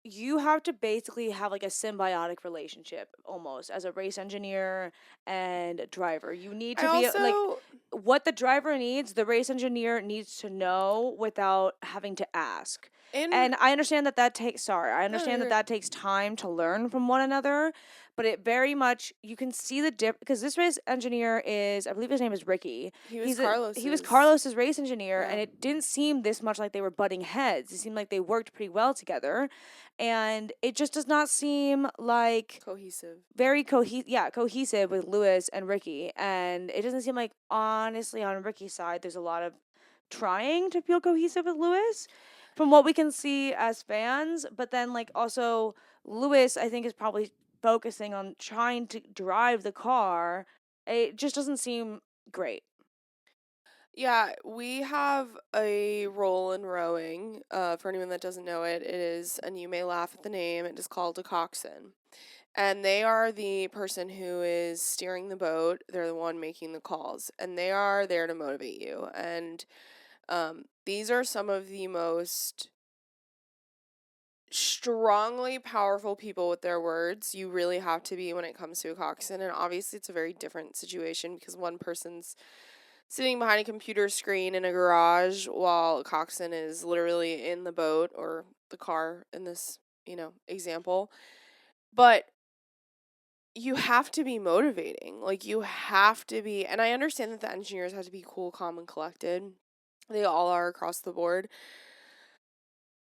you have to basically have like a symbiotic relationship almost as a race engineer and driver. You need I to be like also what the driver needs, the race engineer needs to know without having to ask. in And I understand that takes I no, understand you're that takes time to learn from one another, but it very much you can see the dip because this race engineer is, I believe his name is Ricky. he was He was Carlos's. Carlos's race engineer, Yeah. and it didn't seem this much like they were butting heads. It seemed like they worked pretty well together, and it just does not seem like Cohesive. very cohesive with Lewis and Ricky. And it doesn't seem like, honestly, on Ricky's side, there's a lot of trying to feel cohesive with Lewis from what we can see as fans. But then, like, also, Lewis, I think, is probably focusing on trying to drive the car. It just doesn't seem great. Yeah, we have a role in rowing. For anyone that doesn't know it, it is, and you may laugh at the name, it is called a coxswain. And they are the person who is steering the boat. They're the one making the calls, and they are there to motivate you. And these are some of the most strongly powerful people with their words. You really have to be when it comes to a coxswain. And obviously, it's a very different situation because one person's sitting behind a computer screen in a garage while a coxswain is literally in the boat or the car in this, example. But you have to be motivating. Like, you have to be, and I understand that the engineers have to be cool, calm, and collected. They all are across the board.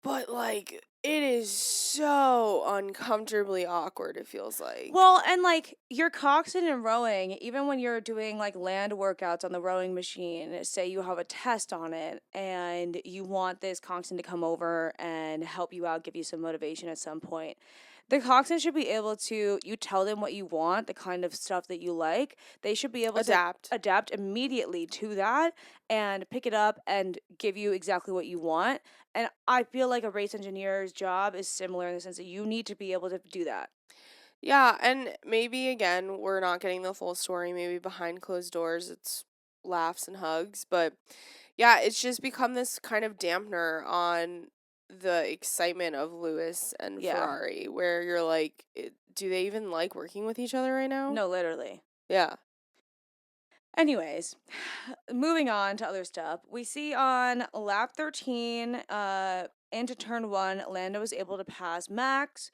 But, like, it is so uncomfortably awkward, it feels like. Well, and like your coxswain and rowing, even when you're doing like land workouts on the rowing machine, say you have a test on it and you want this coxswain to come over and help you out, give you some motivation at some point. The coxswain should be able to, you tell them what you want, the kind of stuff that you like. They should be able to adapt immediately to that and pick it up and give you exactly what you want. And I feel like a race engineer's job is similar in the sense that you need to be able to do that. Yeah, and maybe again, we're not getting the full story. Maybe behind closed doors, it's laughs and hugs. But yeah, it's just become this kind of dampener on the excitement of Lewis and Ferrari, where you're like, do they even like working with each other right now? No, literally. Yeah. Anyways, moving on to other stuff. We see on lap 13, into turn 1, Lando was able to pass Max.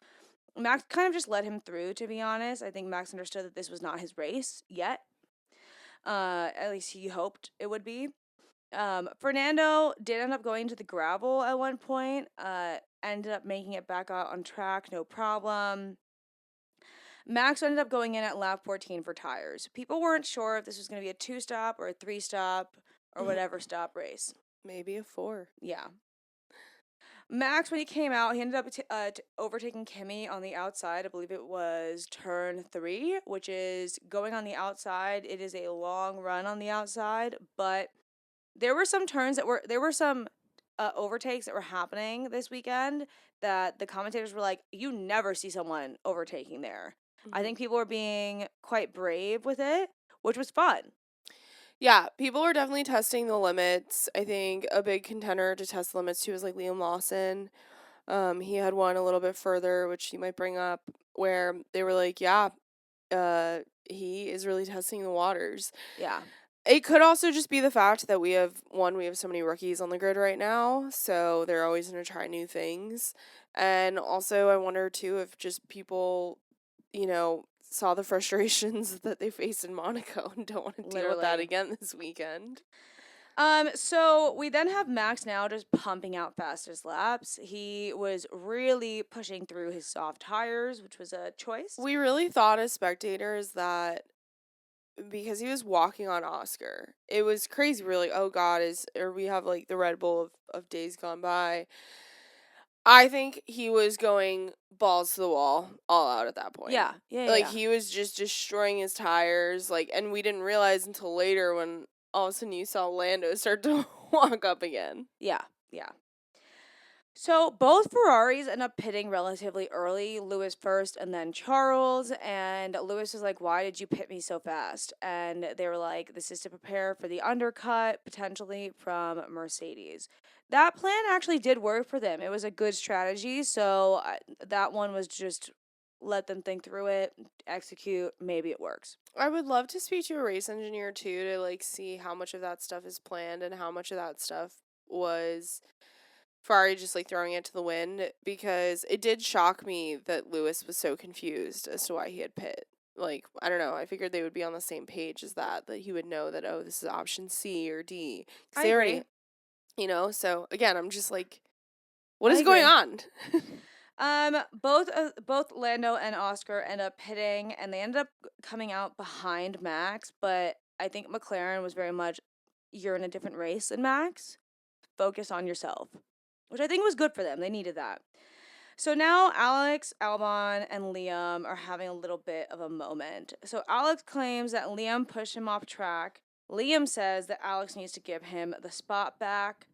Max kind of just let him through, to be honest. I think Max understood that this was not his race yet. At least he hoped it would be. Fernando did end up going to the gravel at one point. Ended up making it back out on track, no problem. Max ended up going in at lap 14 for tires. People weren't sure if this was going to be a 2-stop or a 3-stop or whatever stop race. Maybe a 4. Yeah. Max, when he came out, he ended up overtaking Kimi on the outside. I believe it was turn 3, which is going on the outside. It is a long run on the outside, but there were some overtakes that were happening this weekend that the commentators were like, you never see someone overtaking there. I think people were being quite brave with it, which was fun. Yeah, people were definitely testing the limits. I think a big contender to test the limits too was like Liam Lawson. He had one a little bit further, which you might bring up, where they were like, yeah, he is really testing the waters. Yeah. It could also just be the fact that we have so many rookies on the grid right now, so they're always going to try new things. And also, I wonder too if just people, saw the frustrations that they faced in Monaco and don't want to deal with that again this weekend. So we then have Max now just pumping out fastest laps. He was really pushing through his soft tires, which was a choice. We really thought as spectators that because he was walking on Oscar, it was crazy. We're like, oh God, we have like the Red Bull of days gone by. I think he was going balls to the wall, all out at that point. Yeah. He was just destroying his tires, and we didn't realize until later when all of a sudden you saw Lando start to walk up again. Yeah. So both Ferraris end up pitting relatively early, Lewis first and then Charles, and Lewis was like, why did you pit me so fast? And they were like, this is to prepare for the undercut, potentially from Mercedes. That plan actually did work for them. It was a good strategy, so that one was just let them think through it, execute, maybe it works. I would love to speak to a race engineer too to see how much of that stuff is planned and how much of that stuff was Ferrari just throwing it to the wind, because it did shock me that Lewis was so confused as to why he had pit. I don't know, I figured they would be on the same page as that he would know that, oh, this is option C or D. I agree. So again, I'm just what is going on? Both Lando and Oscar end up pitting, and they ended up coming out behind Max, but I think McLaren was very much, you're in a different race than Max. Focus on yourself, which I think was good for them. They needed that. So now Alex, Albon, and Liam are having a little bit of a moment. So Alex claims that Liam pushed him off track. Liam says that Alex needs to give him the spot back.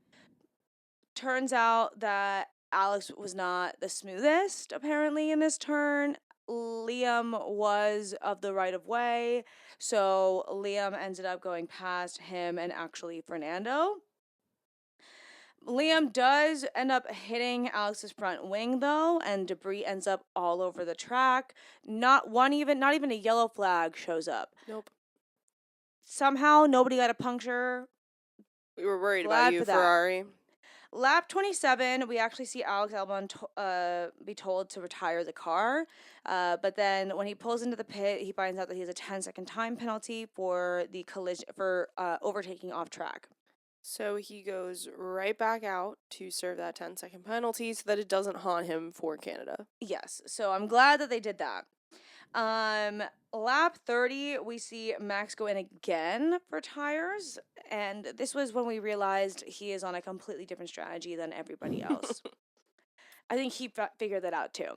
Turns out that Alex was not the smoothest, apparently, in this turn. Liam was of the right of way, so Liam ended up going past him and actually Fernando. Liam does end up hitting Alex's front wing, though, and debris ends up all over the track. Not even a yellow flag shows up. Nope. Somehow, nobody got a puncture. We were worried about you, Ferrari. Lap 27, we actually see Alex Albon be told to retire the car. But then when he pulls into the pit, he finds out that he has a 10-second time penalty for the collision for overtaking off track. So he goes right back out to serve that 10-second penalty so that it doesn't haunt him for Canada. Yes, so I'm glad that they did that. Lap 30, we see Max go in again for tires, and this was when we realized he is on a completely different strategy than everybody else. I think he figured that out too.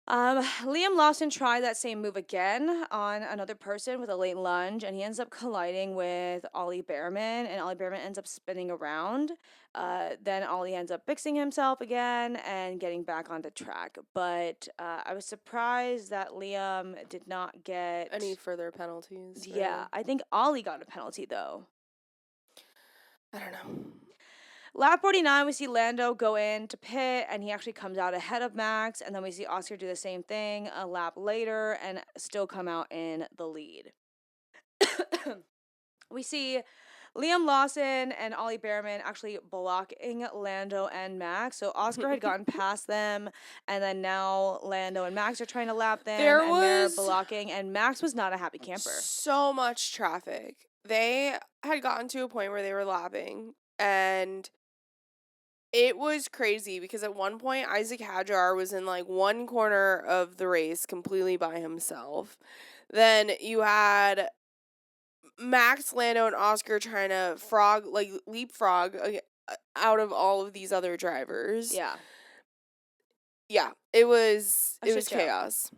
Liam Lawson tried that same move again on another person with a late lunge, and he ends up colliding with Ollie Behrman, and Ollie Behrman ends up spinning around. Then Ollie ends up fixing himself again and getting back onto track. But I was surprised that Liam did not get any further penalties. Yeah, I think Ollie got a penalty, though. I don't know. Lap 49, we see Lando go in to pit, and he actually comes out ahead of Max, and then we see Oscar do the same thing a lap later and still come out in the lead. We see Liam Lawson and Ollie Behrman actually blocking Lando and Max. So Oscar had gotten past them, and then now Lando and Max are trying to lap them, they're blocking, and Max was not a happy camper. So much traffic. They had gotten to a point where they were lapping, and it was crazy because at one point Isaac Hadjar was in like one corner of the race completely by himself. Then you had Max, Lando, and Oscar trying to leapfrog out of all of these other drivers. Yeah. Yeah, it was A shit show. chaos.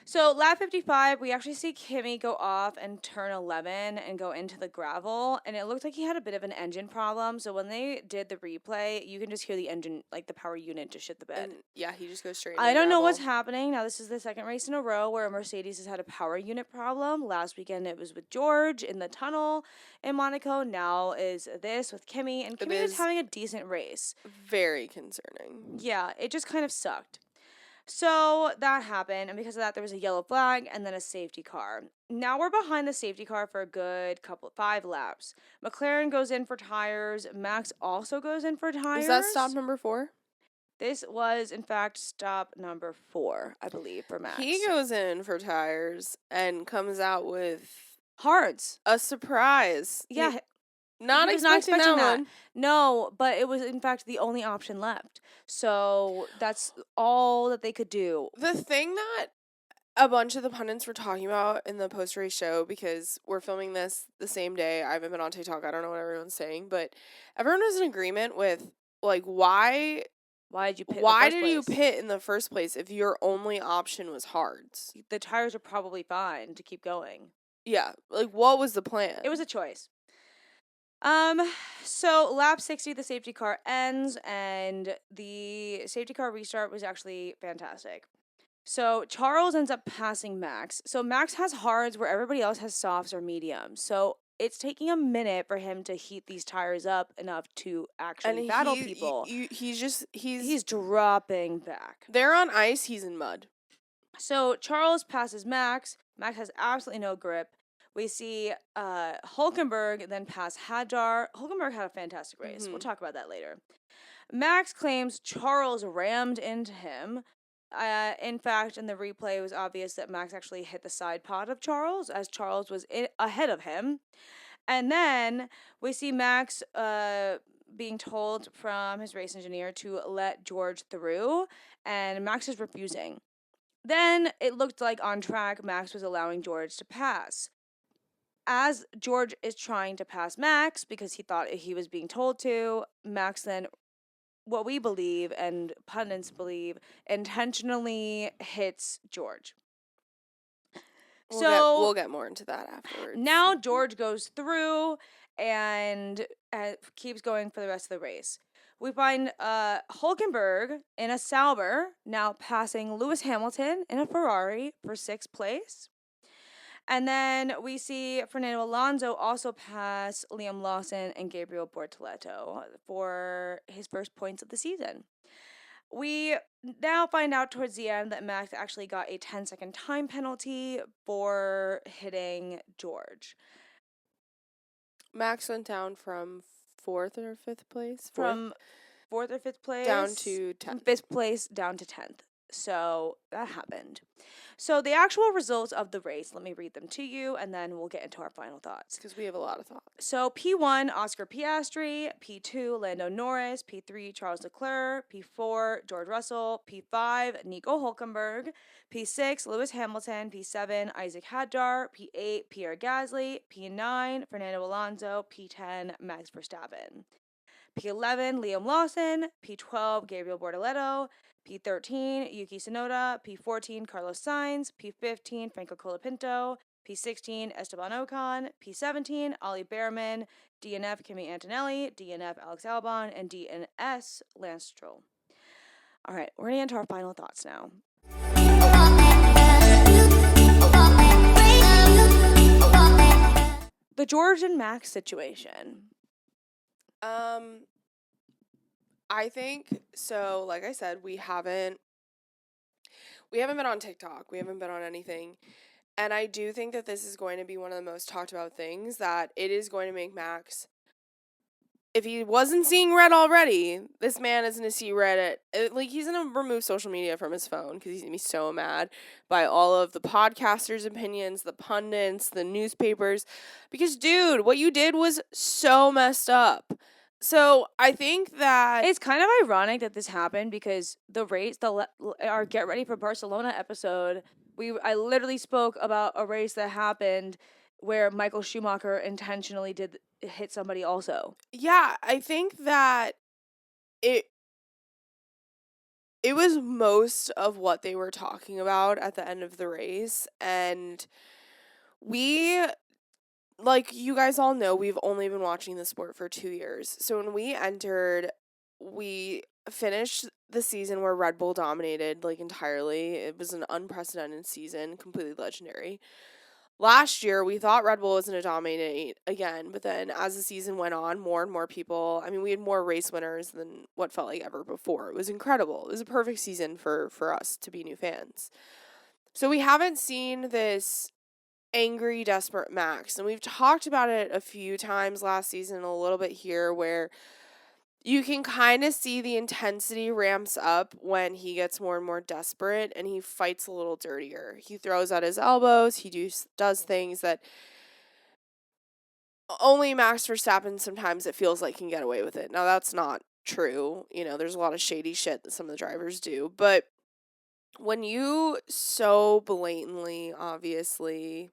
So lap 55, we actually see Kimi go off and turn 11 and go into the gravel, and it looked like he had a bit of an engine problem. So when they did the replay, you can just hear the engine, like the power unit, just shit the bed. And yeah, he just goes straight into I the don't know gravel. what's happening. Now, this is the second race in a row where Mercedes has had a power unit problem. Last weekend, it was with George in the tunnel in Monaco. Now is this with Kimi, and Kimi is having a decent race. Very concerning. Yeah, it just kind of sucked. So that happened, and because of that, there was a yellow flag and then a safety car. Now we're behind the safety car for a good 5 laps. McLaren goes in for tires. Max also goes in for tires. Is that stop number 4? This was, in fact, stop number 4, I believe, for Max. He goes in for tires and comes out with hards. A surprise. Yeah. Not expecting that one. No, but it was, in fact, the only option left. So that's all that they could do. The thing that a bunch of the pundits were talking about in the post-race show, because we're filming this the same day, I haven't been on TikTok, I don't know what everyone's saying, but everyone was in agreement with, like, why did you pit you pit in the first place if your only option was hards? The tires are probably fine to keep going. Yeah, like, what was the plan? It was a choice. So lap 60, the safety car ends, and the safety car restart was actually fantastic. So Charles ends up passing Max. So Max has hards where everybody else has softs or mediums. So it's taking a minute for him to heat these tires up enough to actually battle people. He's dropping back. They're on ice, he's in mud. So Charles passes Max. Max has absolutely no grip. We see Hulkenberg then pass Hadjar. Hulkenberg had a fantastic race. Mm-hmm. We'll talk about that later. Max claims Charles rammed into him. In fact, in the replay, it was obvious that Max actually hit the side pod of Charles, as Charles was ahead of him. And then we see Max being told from his race engineer to let George through, and Max is refusing. Then it looked like on track, Max was allowing George to pass. As George is trying to pass Max, because he thought he was being told to, Max then, what we believe and pundits believe, intentionally hits George. We'll get more into that afterwards. Now George goes through and keeps going for the rest of the race. We find Hulkenberg in a Sauber now passing Lewis Hamilton in a Ferrari for 6th place. And then we see Fernando Alonso also pass Liam Lawson and Gabriel Bortoleto for his first points of the season. We now find out towards the end that Max actually got a 10-second time penalty for hitting George. Max went down from 4th or 5th place? From 4th or 5th place? Down to 10th. From 5th place down to 10th. So that happened. So the actual results of the race, let me read them to you, and then we'll get into our final thoughts. Because we have a lot of thoughts. So P1, Oscar Piastri. P2, Lando Norris. P3, Charles Leclerc. P4, George Russell. P5, Nico Hulkenberg. P6, Lewis Hamilton. P7, Isaac Hadjar. P8, Pierre Gasly. P9, Fernando Alonso. P10, Max Verstappen. P11, Liam Lawson. P12, Gabriel Bortoleto. P13, Yuki Tsunoda. P14, Carlos Sainz. P15, Franco Colapinto. P16, Esteban Ocon. P17, Ollie Behrman. DNF, Kimi Antonelli. DNF, Alex Albon. And DNS, Lance Stroll. All right, we're going to get into our final thoughts now. The George and Max situation. I think, so like I said, we haven't been on TikTok. We haven't been on anything. And I do think that this is going to be one of the most talked about things, that it is going to make Max if he wasn't seeing red already, this man is going to see red he's going to remove social media from his phone because he's going to be so mad by all of the podcasters' opinions, the pundits, the newspapers. Because, dude, what you did was so messed up. So I think that it's kind of ironic that this happened because the race, our Get Ready for Barcelona episode, I literally spoke about a race that happened where Michael Schumacher intentionally did hit somebody also. Yeah, I think that it was most of what they were talking about at the end of the race, and we, like you guys all know, we've only been watching the sport for 2 years. So when we entered, we finished the season where Red Bull dominated like entirely. It was an unprecedented season, completely legendary. Last year, we thought Red Bull was going to dominate again, but then as the season went on, more and more people, I mean, we had more race winners than what felt like ever before. It was incredible. It was a perfect season for us to be new fans. So we haven't seen this angry, desperate Max, and we've talked about it a few times last season, a little bit here, where you can kind of see the intensity ramps up when he gets more and more desperate and he fights a little dirtier. He throws out his elbows. He does things that only Max Verstappen sometimes it feels like can get away with it. Now, that's not true. You know, there's a lot of shady shit that some of the drivers do. But when you so blatantly, obviously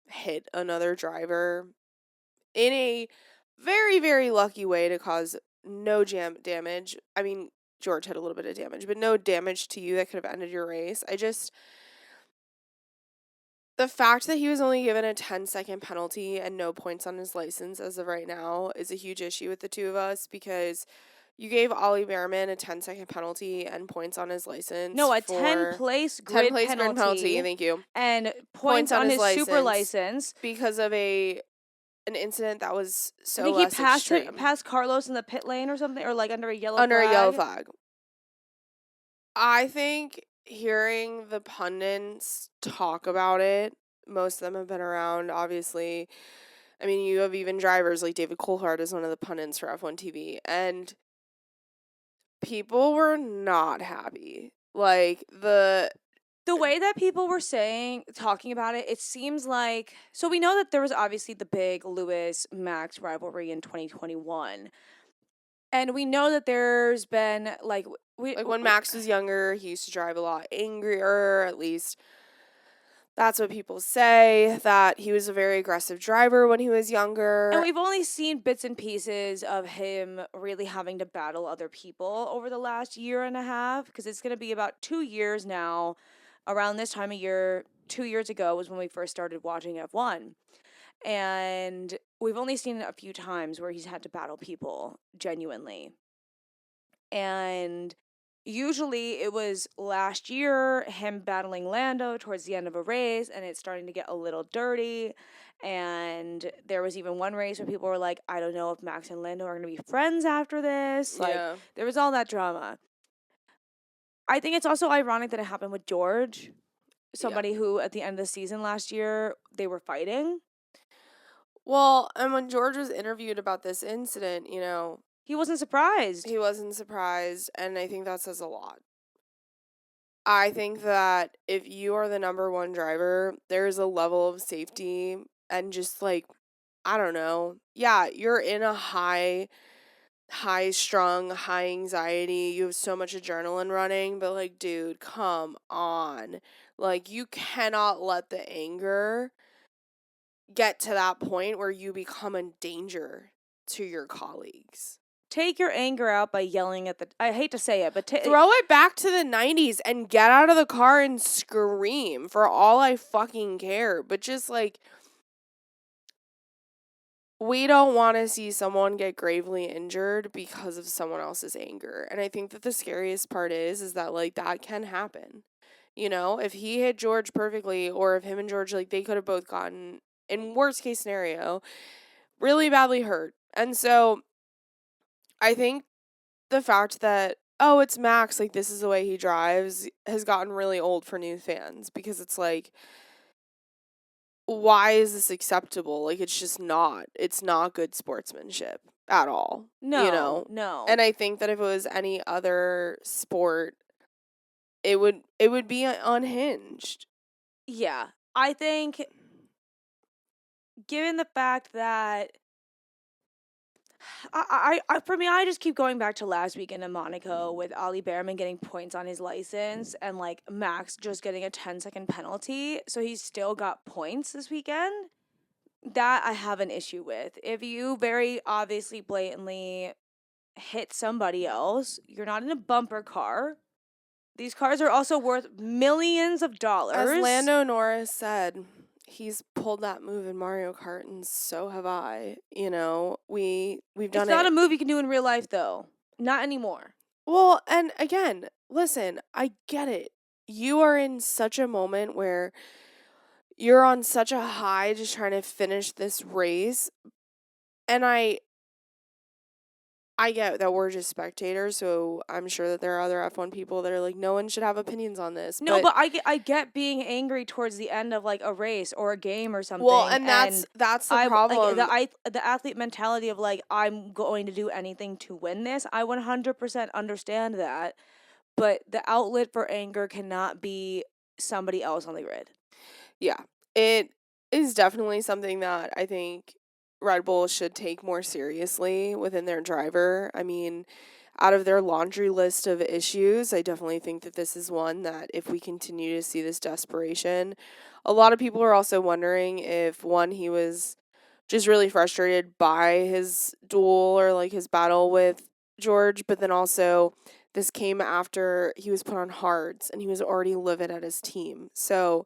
hit another driver in a very, very lucky way to cause no damage. I mean, George had a little bit of damage, but no damage to you that could have ended your race. The fact that he was only given a 10-second penalty and no points on his license as of right now is a huge issue with the two of us because you gave Ollie Behrman a 10-second penalty and points on his license. No, a for 10-place grid grid penalty. Thank you. And points on his super license because of an incident that was so I think less he passed extreme. past Carlos in the pit lane or something, or like under a yellow flag. I think hearing the pundits talk about it, most of them have been around, obviously. I mean, you have even drivers like David Coulthard is one of the pundits for F1 TV, and people were not happy. Like, the way that people were talking about it, it seems like, so we know that there was obviously the big Lewis-Max rivalry in 2021. And we know that there's been, like when Max was younger, he used to drive a lot angrier, at least that's what people say, that he was a very aggressive driver when he was younger. And we've only seen bits and pieces of him really having to battle other people over the last year and a half, because it's going to be about 2 years now. Around this time of year, 2 years ago was when we first started watching F1. And we've only seen it a few times where he's had to battle people genuinely. And usually it was last year, him battling Lando towards the end of a race, and it's starting to get a little dirty. And there was even one race where people were like, I don't know if Max and Lando are going to be friends after this. Like, there was all that drama. I think it's also ironic that it happened with George, somebody who at the end of the season last year, they were fighting. Well, and when George was interviewed about this incident, you know, he wasn't surprised. He wasn't surprised, and I think that says a lot. I think that if you are the number one driver, there's a level of safety and just like, I don't know. Yeah, you're in a high strung, high anxiety. You have so much adrenaline running, but like, dude, come on. Like, you cannot let the anger get to that point where you become a danger to your colleagues. Take your anger out by yelling at I hate to say it, but throw it back to the 90s and get out of the car and scream for all I fucking care. But just like, we don't want to see someone get gravely injured because of someone else's anger. And I think that the scariest part is that like that can happen. You know, if he hit George perfectly, or if him and George, like, they could have both gotten, in worst case scenario, really badly hurt. And so I think the fact that, oh, it's Max, like, this is the way he drives, has gotten really old for new fans, because it's like, why is this acceptable? Like, it's just not. It's not good sportsmanship. at all. No, no. And I think that if it was any other sport, it would be unhinged. Yeah. I think, given the fact that for me, I just keep going back to last weekend in Monaco with Ollie Behrman getting points on his license and like Max just getting a 10-second penalty. So he's still got points this weekend. That I have an issue with. If you very obviously, blatantly hit somebody else, you're not in a bumper car. These cars are also worth millions of dollars. As Lando Norris said, he's pulled that move in Mario Kart, and so have I. We've done it. It's not a move you can do in real life, though. Not anymore. Well, and again, listen, I get it. You are in such a moment where you're on such a high just trying to finish this race. And I get that we're just spectators, so I'm sure that there are other F1 people that are like, no one should have opinions on this. No, but I get being angry towards the end of like a race or a game or something. Well, and that's the problem. Like, the athlete mentality of like, I'm going to do anything to win this. I 100% understand that, but the outlet for anger cannot be somebody else on the grid. Yeah, it is definitely something that I think Red Bull should take more seriously within their driver. I mean, out of their laundry list of issues, I definitely think that this is one that if we continue to see this desperation, a lot of people are also wondering if, one, he was just really frustrated by his duel or like his battle with George, but then also this came after he was put on hards and he was already livid at his team. So,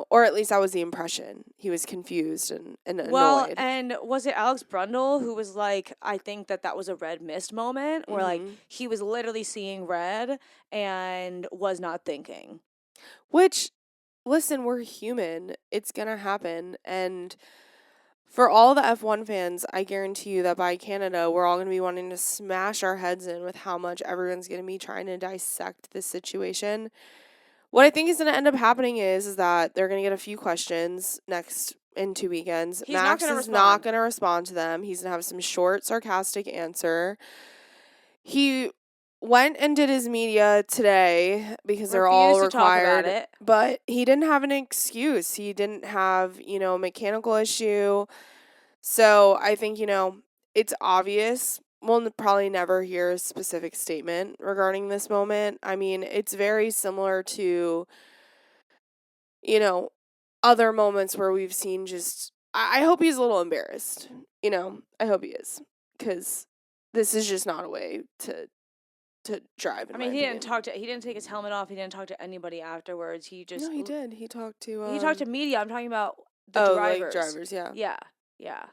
or at least that was the impression. He was confused and annoyed. Well, and was it Alex Brundle who was like, I think that was a red mist moment where like he was literally seeing red and was not thinking. Which, listen, we're human. It's going to happen. And for all the F1 fans, I guarantee you that by Canada, we're all going to be wanting to smash our heads in with how much everyone's going to be trying to dissect this situation. What I think is going to end up happening is that they're going to get a few questions in 2 weekends. Max is not going to respond to them. He's going to have some short, sarcastic answer. He went and did his media today because they're all required. To talk about it. But he didn't have an excuse. He didn't have, a mechanical issue. So I think, it's obvious. We'll probably never hear a specific statement regarding this moment. I mean, it's very similar to, other moments where we've seen just... I hope he's a little embarrassed. I hope he is. Because this is just not a way to drive. I mean, he didn't take his helmet off. He didn't talk to anybody afterwards. No, he did. He talked to... he talked to media. I'm talking about the drivers. Like drivers, yeah. Yeah.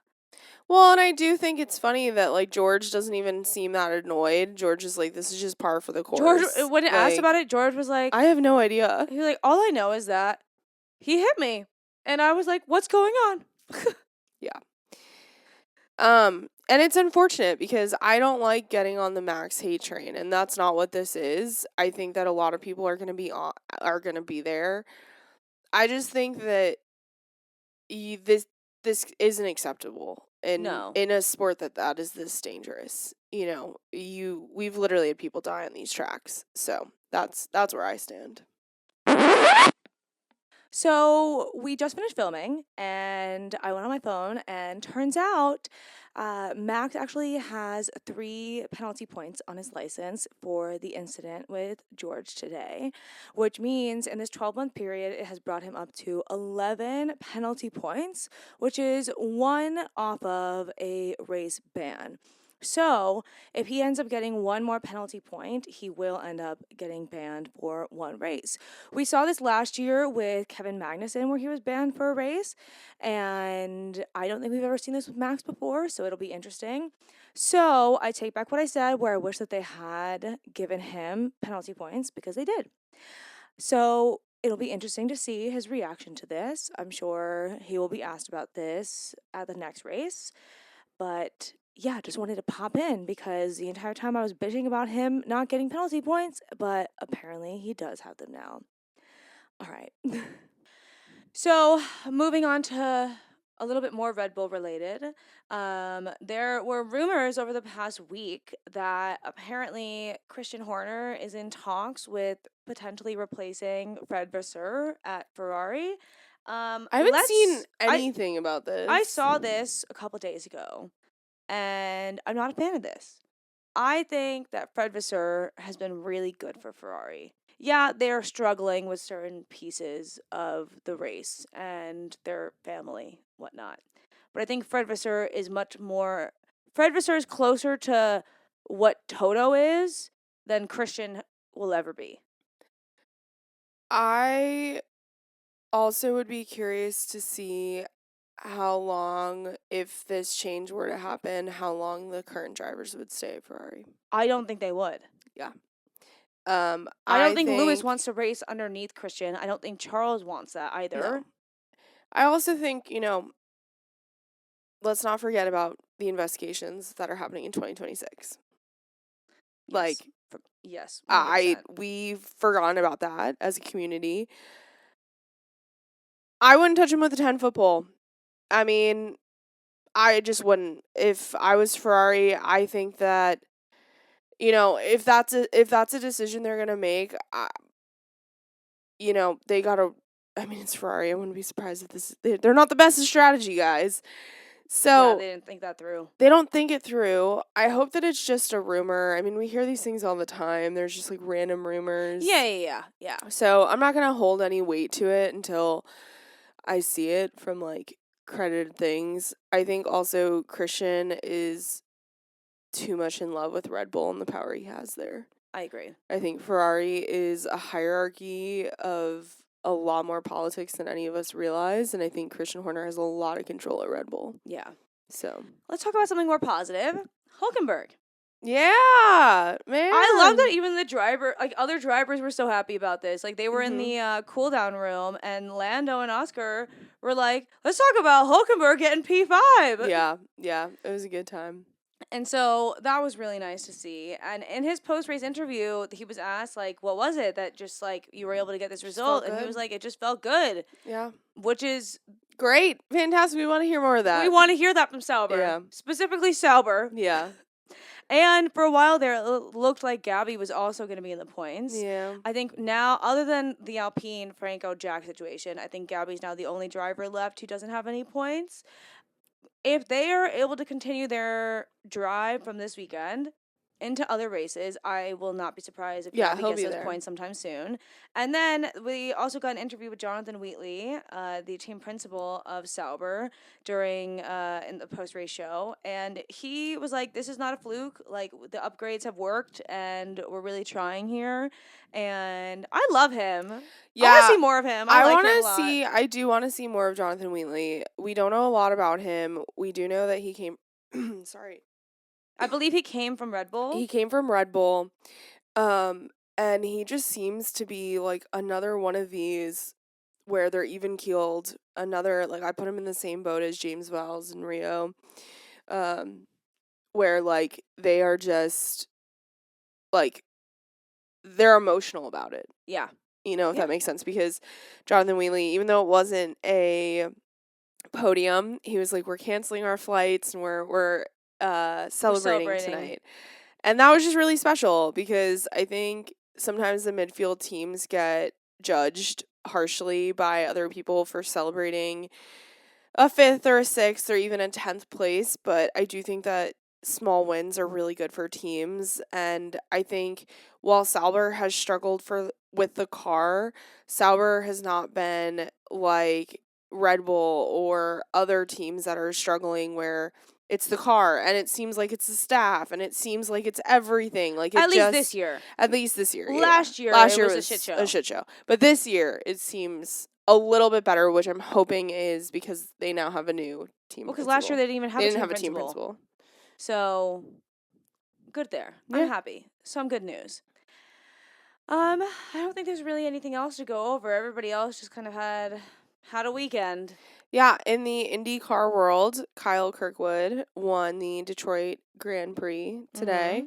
Well, and I do think it's funny that, like, George doesn't even seem that annoyed. George is like, this is just par for the course. George, when asked about it, George was like... I have no idea. He was like, all I know is that he hit me. And I was like, what's going on? Yeah. And it's unfortunate because I don't like getting on the Max hate train, and that's not what this is. I think that a lot of people are going to be there. I just think that this isn't acceptable in a sport that is this dangerous. We've literally had people die on these tracks. So that's where I stand. So we just finished filming, and I went on my phone, and turns out Max actually has 3 penalty points on his license for the incident with George today, which means in this 12-month period, it has brought him up to 11 penalty points, which is 1 off of a race ban. So, if he ends up getting 1 more penalty point, he will end up getting banned for 1 race. We saw this last year with Kevin Magnussen, where he was banned for a race, and I don't think we've ever seen this with Max before, so it'll be interesting. So, I take back what I said, where I wish that they had given him penalty points, because they did. So, it'll be interesting to see his reaction to this. I'm sure he will be asked about this at the next race, but... yeah, just wanted to pop in because the entire time I was bitching about him not getting penalty points, but apparently he does have them now. All right. So, moving on to a little bit more Red Bull related. There were rumors over the past week that apparently Christian Horner is in talks with potentially replacing Fred Vasseur at Ferrari. I haven't seen anything about this. I saw this a couple days ago, and I'm not a fan of this. I think that Fred Vasseur has been really good for Ferrari. Yeah, they're struggling with certain pieces of the race and their family, whatnot. But I think Fred Vasseur is much more. Fred Vasseur is closer to what Toto is than Christian will ever be. I also would be curious to see how long, if this change were to happen, how long the current drivers would stay at Ferrari. I don't think they would. Yeah. I don't think Lewis wants to race underneath Christian. I don't think Charles wants that either. No. I also think, let's not forget about the investigations that are happening in 2026. Yes. Like, yes, we've forgotten about that as a community. I wouldn't touch him with a 10-foot pole. I mean, I just wouldn't. If I was Ferrari, I think that, if that's a decision they're gonna make, they gotta. I mean, it's Ferrari. I wouldn't be surprised if they're not the best at strategy, guys. So yeah, they didn't think that through. They don't think it through. I hope that it's just a rumor. I mean, we hear these things all the time. There's just like random rumors. Yeah. So I'm not gonna hold any weight to it until I see it from like credited things. I think also Christian is too much in love with Red Bull and the power he has there. I agree. I think Ferrari is a hierarchy of a lot more politics than any of us realize, and I think Christian Horner has a lot of control at Red Bull. Yeah. So let's talk about something more positive. Hulkenberg. Yeah, man. I love that even other drivers were so happy about this. Like, they were in the cool down room, and Lando and Oscar were like, let's talk about Hulkenberg getting P5. Yeah, it was a good time. And so that was really nice to see. And in his post-race interview, he was asked, like, what was it that just, like, you were able to get this result? And he was like, it just felt good. Yeah. Which is great. Fantastic. We want to hear more of that. We want to hear that from Sauber. Yeah. Specifically Sauber. Yeah. And for a while there, it looked like Gabby was also going to be in the points. Yeah. I think now, other than the Alpine Franco Jack situation, I think Gabby's now the only driver left who doesn't have any points. If they are able to continue their drive from this weekend into other races, I will not be surprised if Gabby gets those points sometime soon. And then we also got an interview with Jonathan Wheatley, the team principal of Sauber, during in the post-race show. And he was like, this is not a fluke. Like, the upgrades have worked, and we're really trying here. And I love him. Yeah, I want to see more of him. I do want to see more of Jonathan Wheatley. We don't know a lot about him. We do know that he came sorry. I believe he came from Red Bull. He came from Red Bull. And he just seems to be like another one of these where they're even keeled. Another, like, I put him in the same boat as James Vowles and Rio. Where like they are just like they're emotional about it. Yeah. If that makes sense, because Jonathan Wheatley, even though it wasn't a podium, he was like, we're canceling our flights and we're celebrating tonight. And that was just really special, because I think sometimes the midfield teams get judged harshly by other people for celebrating a 5th or a 6th or even a 10th place, but I do think that small wins are really good for teams. And I think while Sauber has struggled with the car, Sauber has not been like Red Bull or other teams that are struggling where it's the car and it seems like it's the staff and it seems like it's everything. Like, at least this year. Last year it was a shit show. A shit show. But this year it seems a little bit better, which I'm hoping is because they now have a new team. Well, because last year they didn't even have a team principal. So, good there. Yeah. I'm happy. Some good news. I don't think there's really anything else to go over. Everybody else just kind of had a weekend. Yeah, in the Indy car world, Kyle Kirkwood won the Detroit Grand Prix today.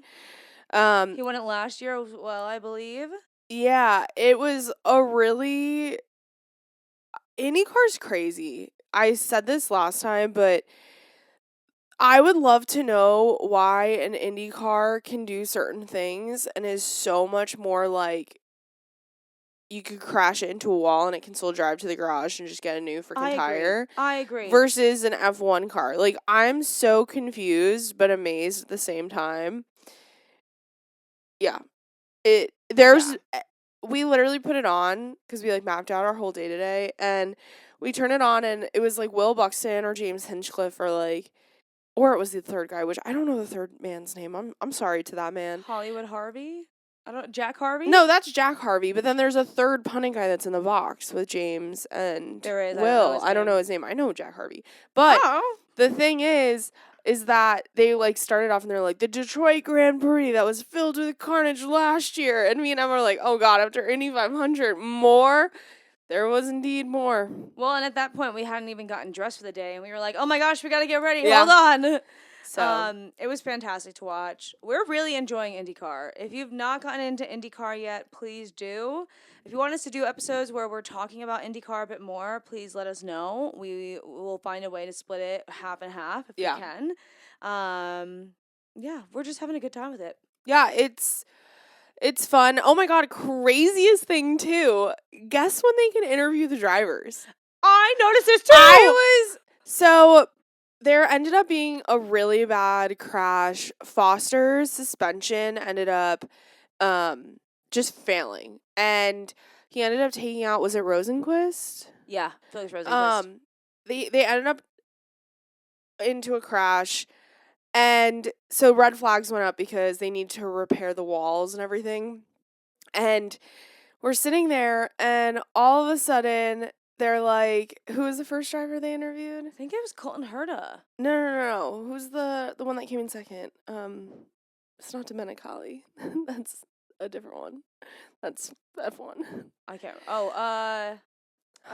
Mm-hmm. He won it last year as well, I believe. Yeah, it was a really... IndyCar's crazy. I said this last time, but I would love to know why an Indy car can do certain things and is so much more like you could crash it into a wall and it can still drive to the garage and just get a new freaking tire. I agree. Versus an F1 car. Like, I'm so confused but amazed at the same time. Yeah. We literally put it on because we, like, mapped out our whole day today, and we turned it on, and it was, like, Will Buxton or James Hinchcliffe or it was the third guy, which I don't know the third man's name. I'm sorry to that man. Hollywood Harvey? Jack Harvey? No, that's Jack Harvey, but then there's a third punting guy that's in the box with James and There is. Will. I don't know his name. I know Jack Harvey. But the thing is that they, like, started off and they're like, the Detroit Grand Prix that was filled with carnage last year. And me and Emma were like, oh God, after Indy 500, more? There was indeed more. Well, and at that point, we hadn't even gotten dressed for the day. And we were like, oh my gosh, we got to get ready. Yeah. Hold on. So it was fantastic to watch. We're really enjoying IndyCar. If you've not gotten into IndyCar yet, please do. If you want us to do episodes where we're talking about IndyCar a bit more, please let us know. We will find a way to split it half and half if we can. Yeah, we're just having a good time with it. Yeah, it's fun. Oh my God, craziest thing too. Guess when they can interview the drivers? I noticed this too. So there ended up being a really bad crash. Foster's suspension ended up just failing. And he ended up taking out, was it Rosenquist? Yeah, Felix Rosenquist. They ended up into a crash. And so red flags went up because they need to repair the walls and everything. And we're sitting there, and all of a sudden, they're like, who was the first driver they interviewed? I think it was Colton Herta. No. Who's the one that came in second? It's not Domenicali. That's a different one. That's F1. I can't. I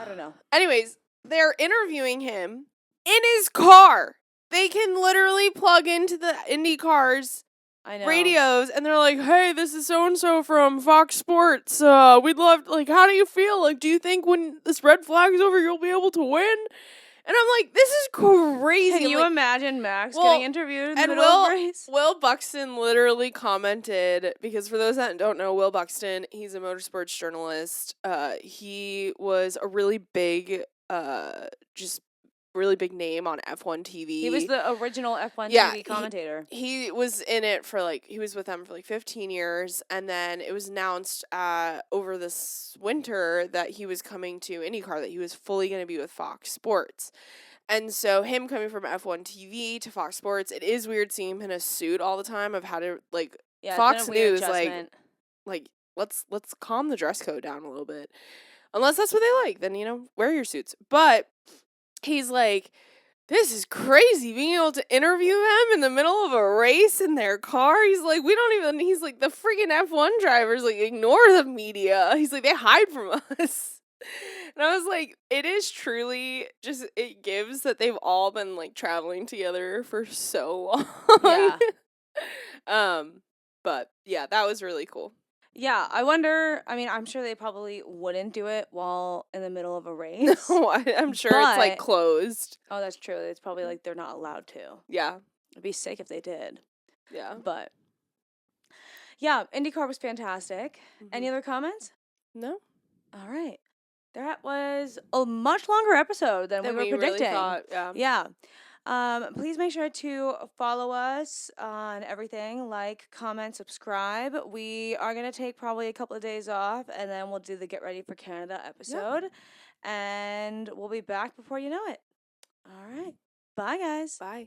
don't know. Anyways, they're interviewing him in his car. They can literally plug into the Indy cars radios, and they're like, hey, this is so-and-so from Fox Sports. We'd love, like, how do you feel? Like, do you think when this red flag's over, you'll be able to win? And I'm like, this is crazy. Can you imagine Max getting interviewed in the middle of the race? Will Buxton literally commented, because for those that don't know, Will Buxton, he's a motorsports journalist. He was a really big, really big name on F1 TV. He was the original F1 TV commentator. He was in it for he was with them for 15 years, and then it was announced over this winter that he was coming to IndyCar, that he was fully going to be with Fox Sports. And so him coming from F1 TV to Fox Sports, it is weird seeing him in a suit all the time. I've had to, Fox News, let's calm the dress code down a little bit. Unless that's what they like, then, wear your suits. But he's like, this is crazy, being able to interview them in the middle of a race in their car. He's like, he's like, the freaking F1 drivers, ignore the media. He's like, they hide from us. And I was like, it is truly just, it gives that they've all been, traveling together for so long. Yeah. But, yeah, that was really cool. Yeah, I wonder, I'm sure they probably wouldn't do it while in the middle of a race. No, I'm sure it's, closed. Oh, that's true. It's probably, they're not allowed to. Yeah. It'd be sick if they did. Yeah. But, yeah, IndyCar was fantastic. Mm-hmm. Any other comments? No. All right. That was a much longer episode than we were predicting. Really thought, yeah. Please make sure to follow us on everything, comment, subscribe. We are going to take probably a couple of days off, and then we'll do the Get Ready for Canada episode, and we'll be back before you know it. All right. Bye, guys. Bye.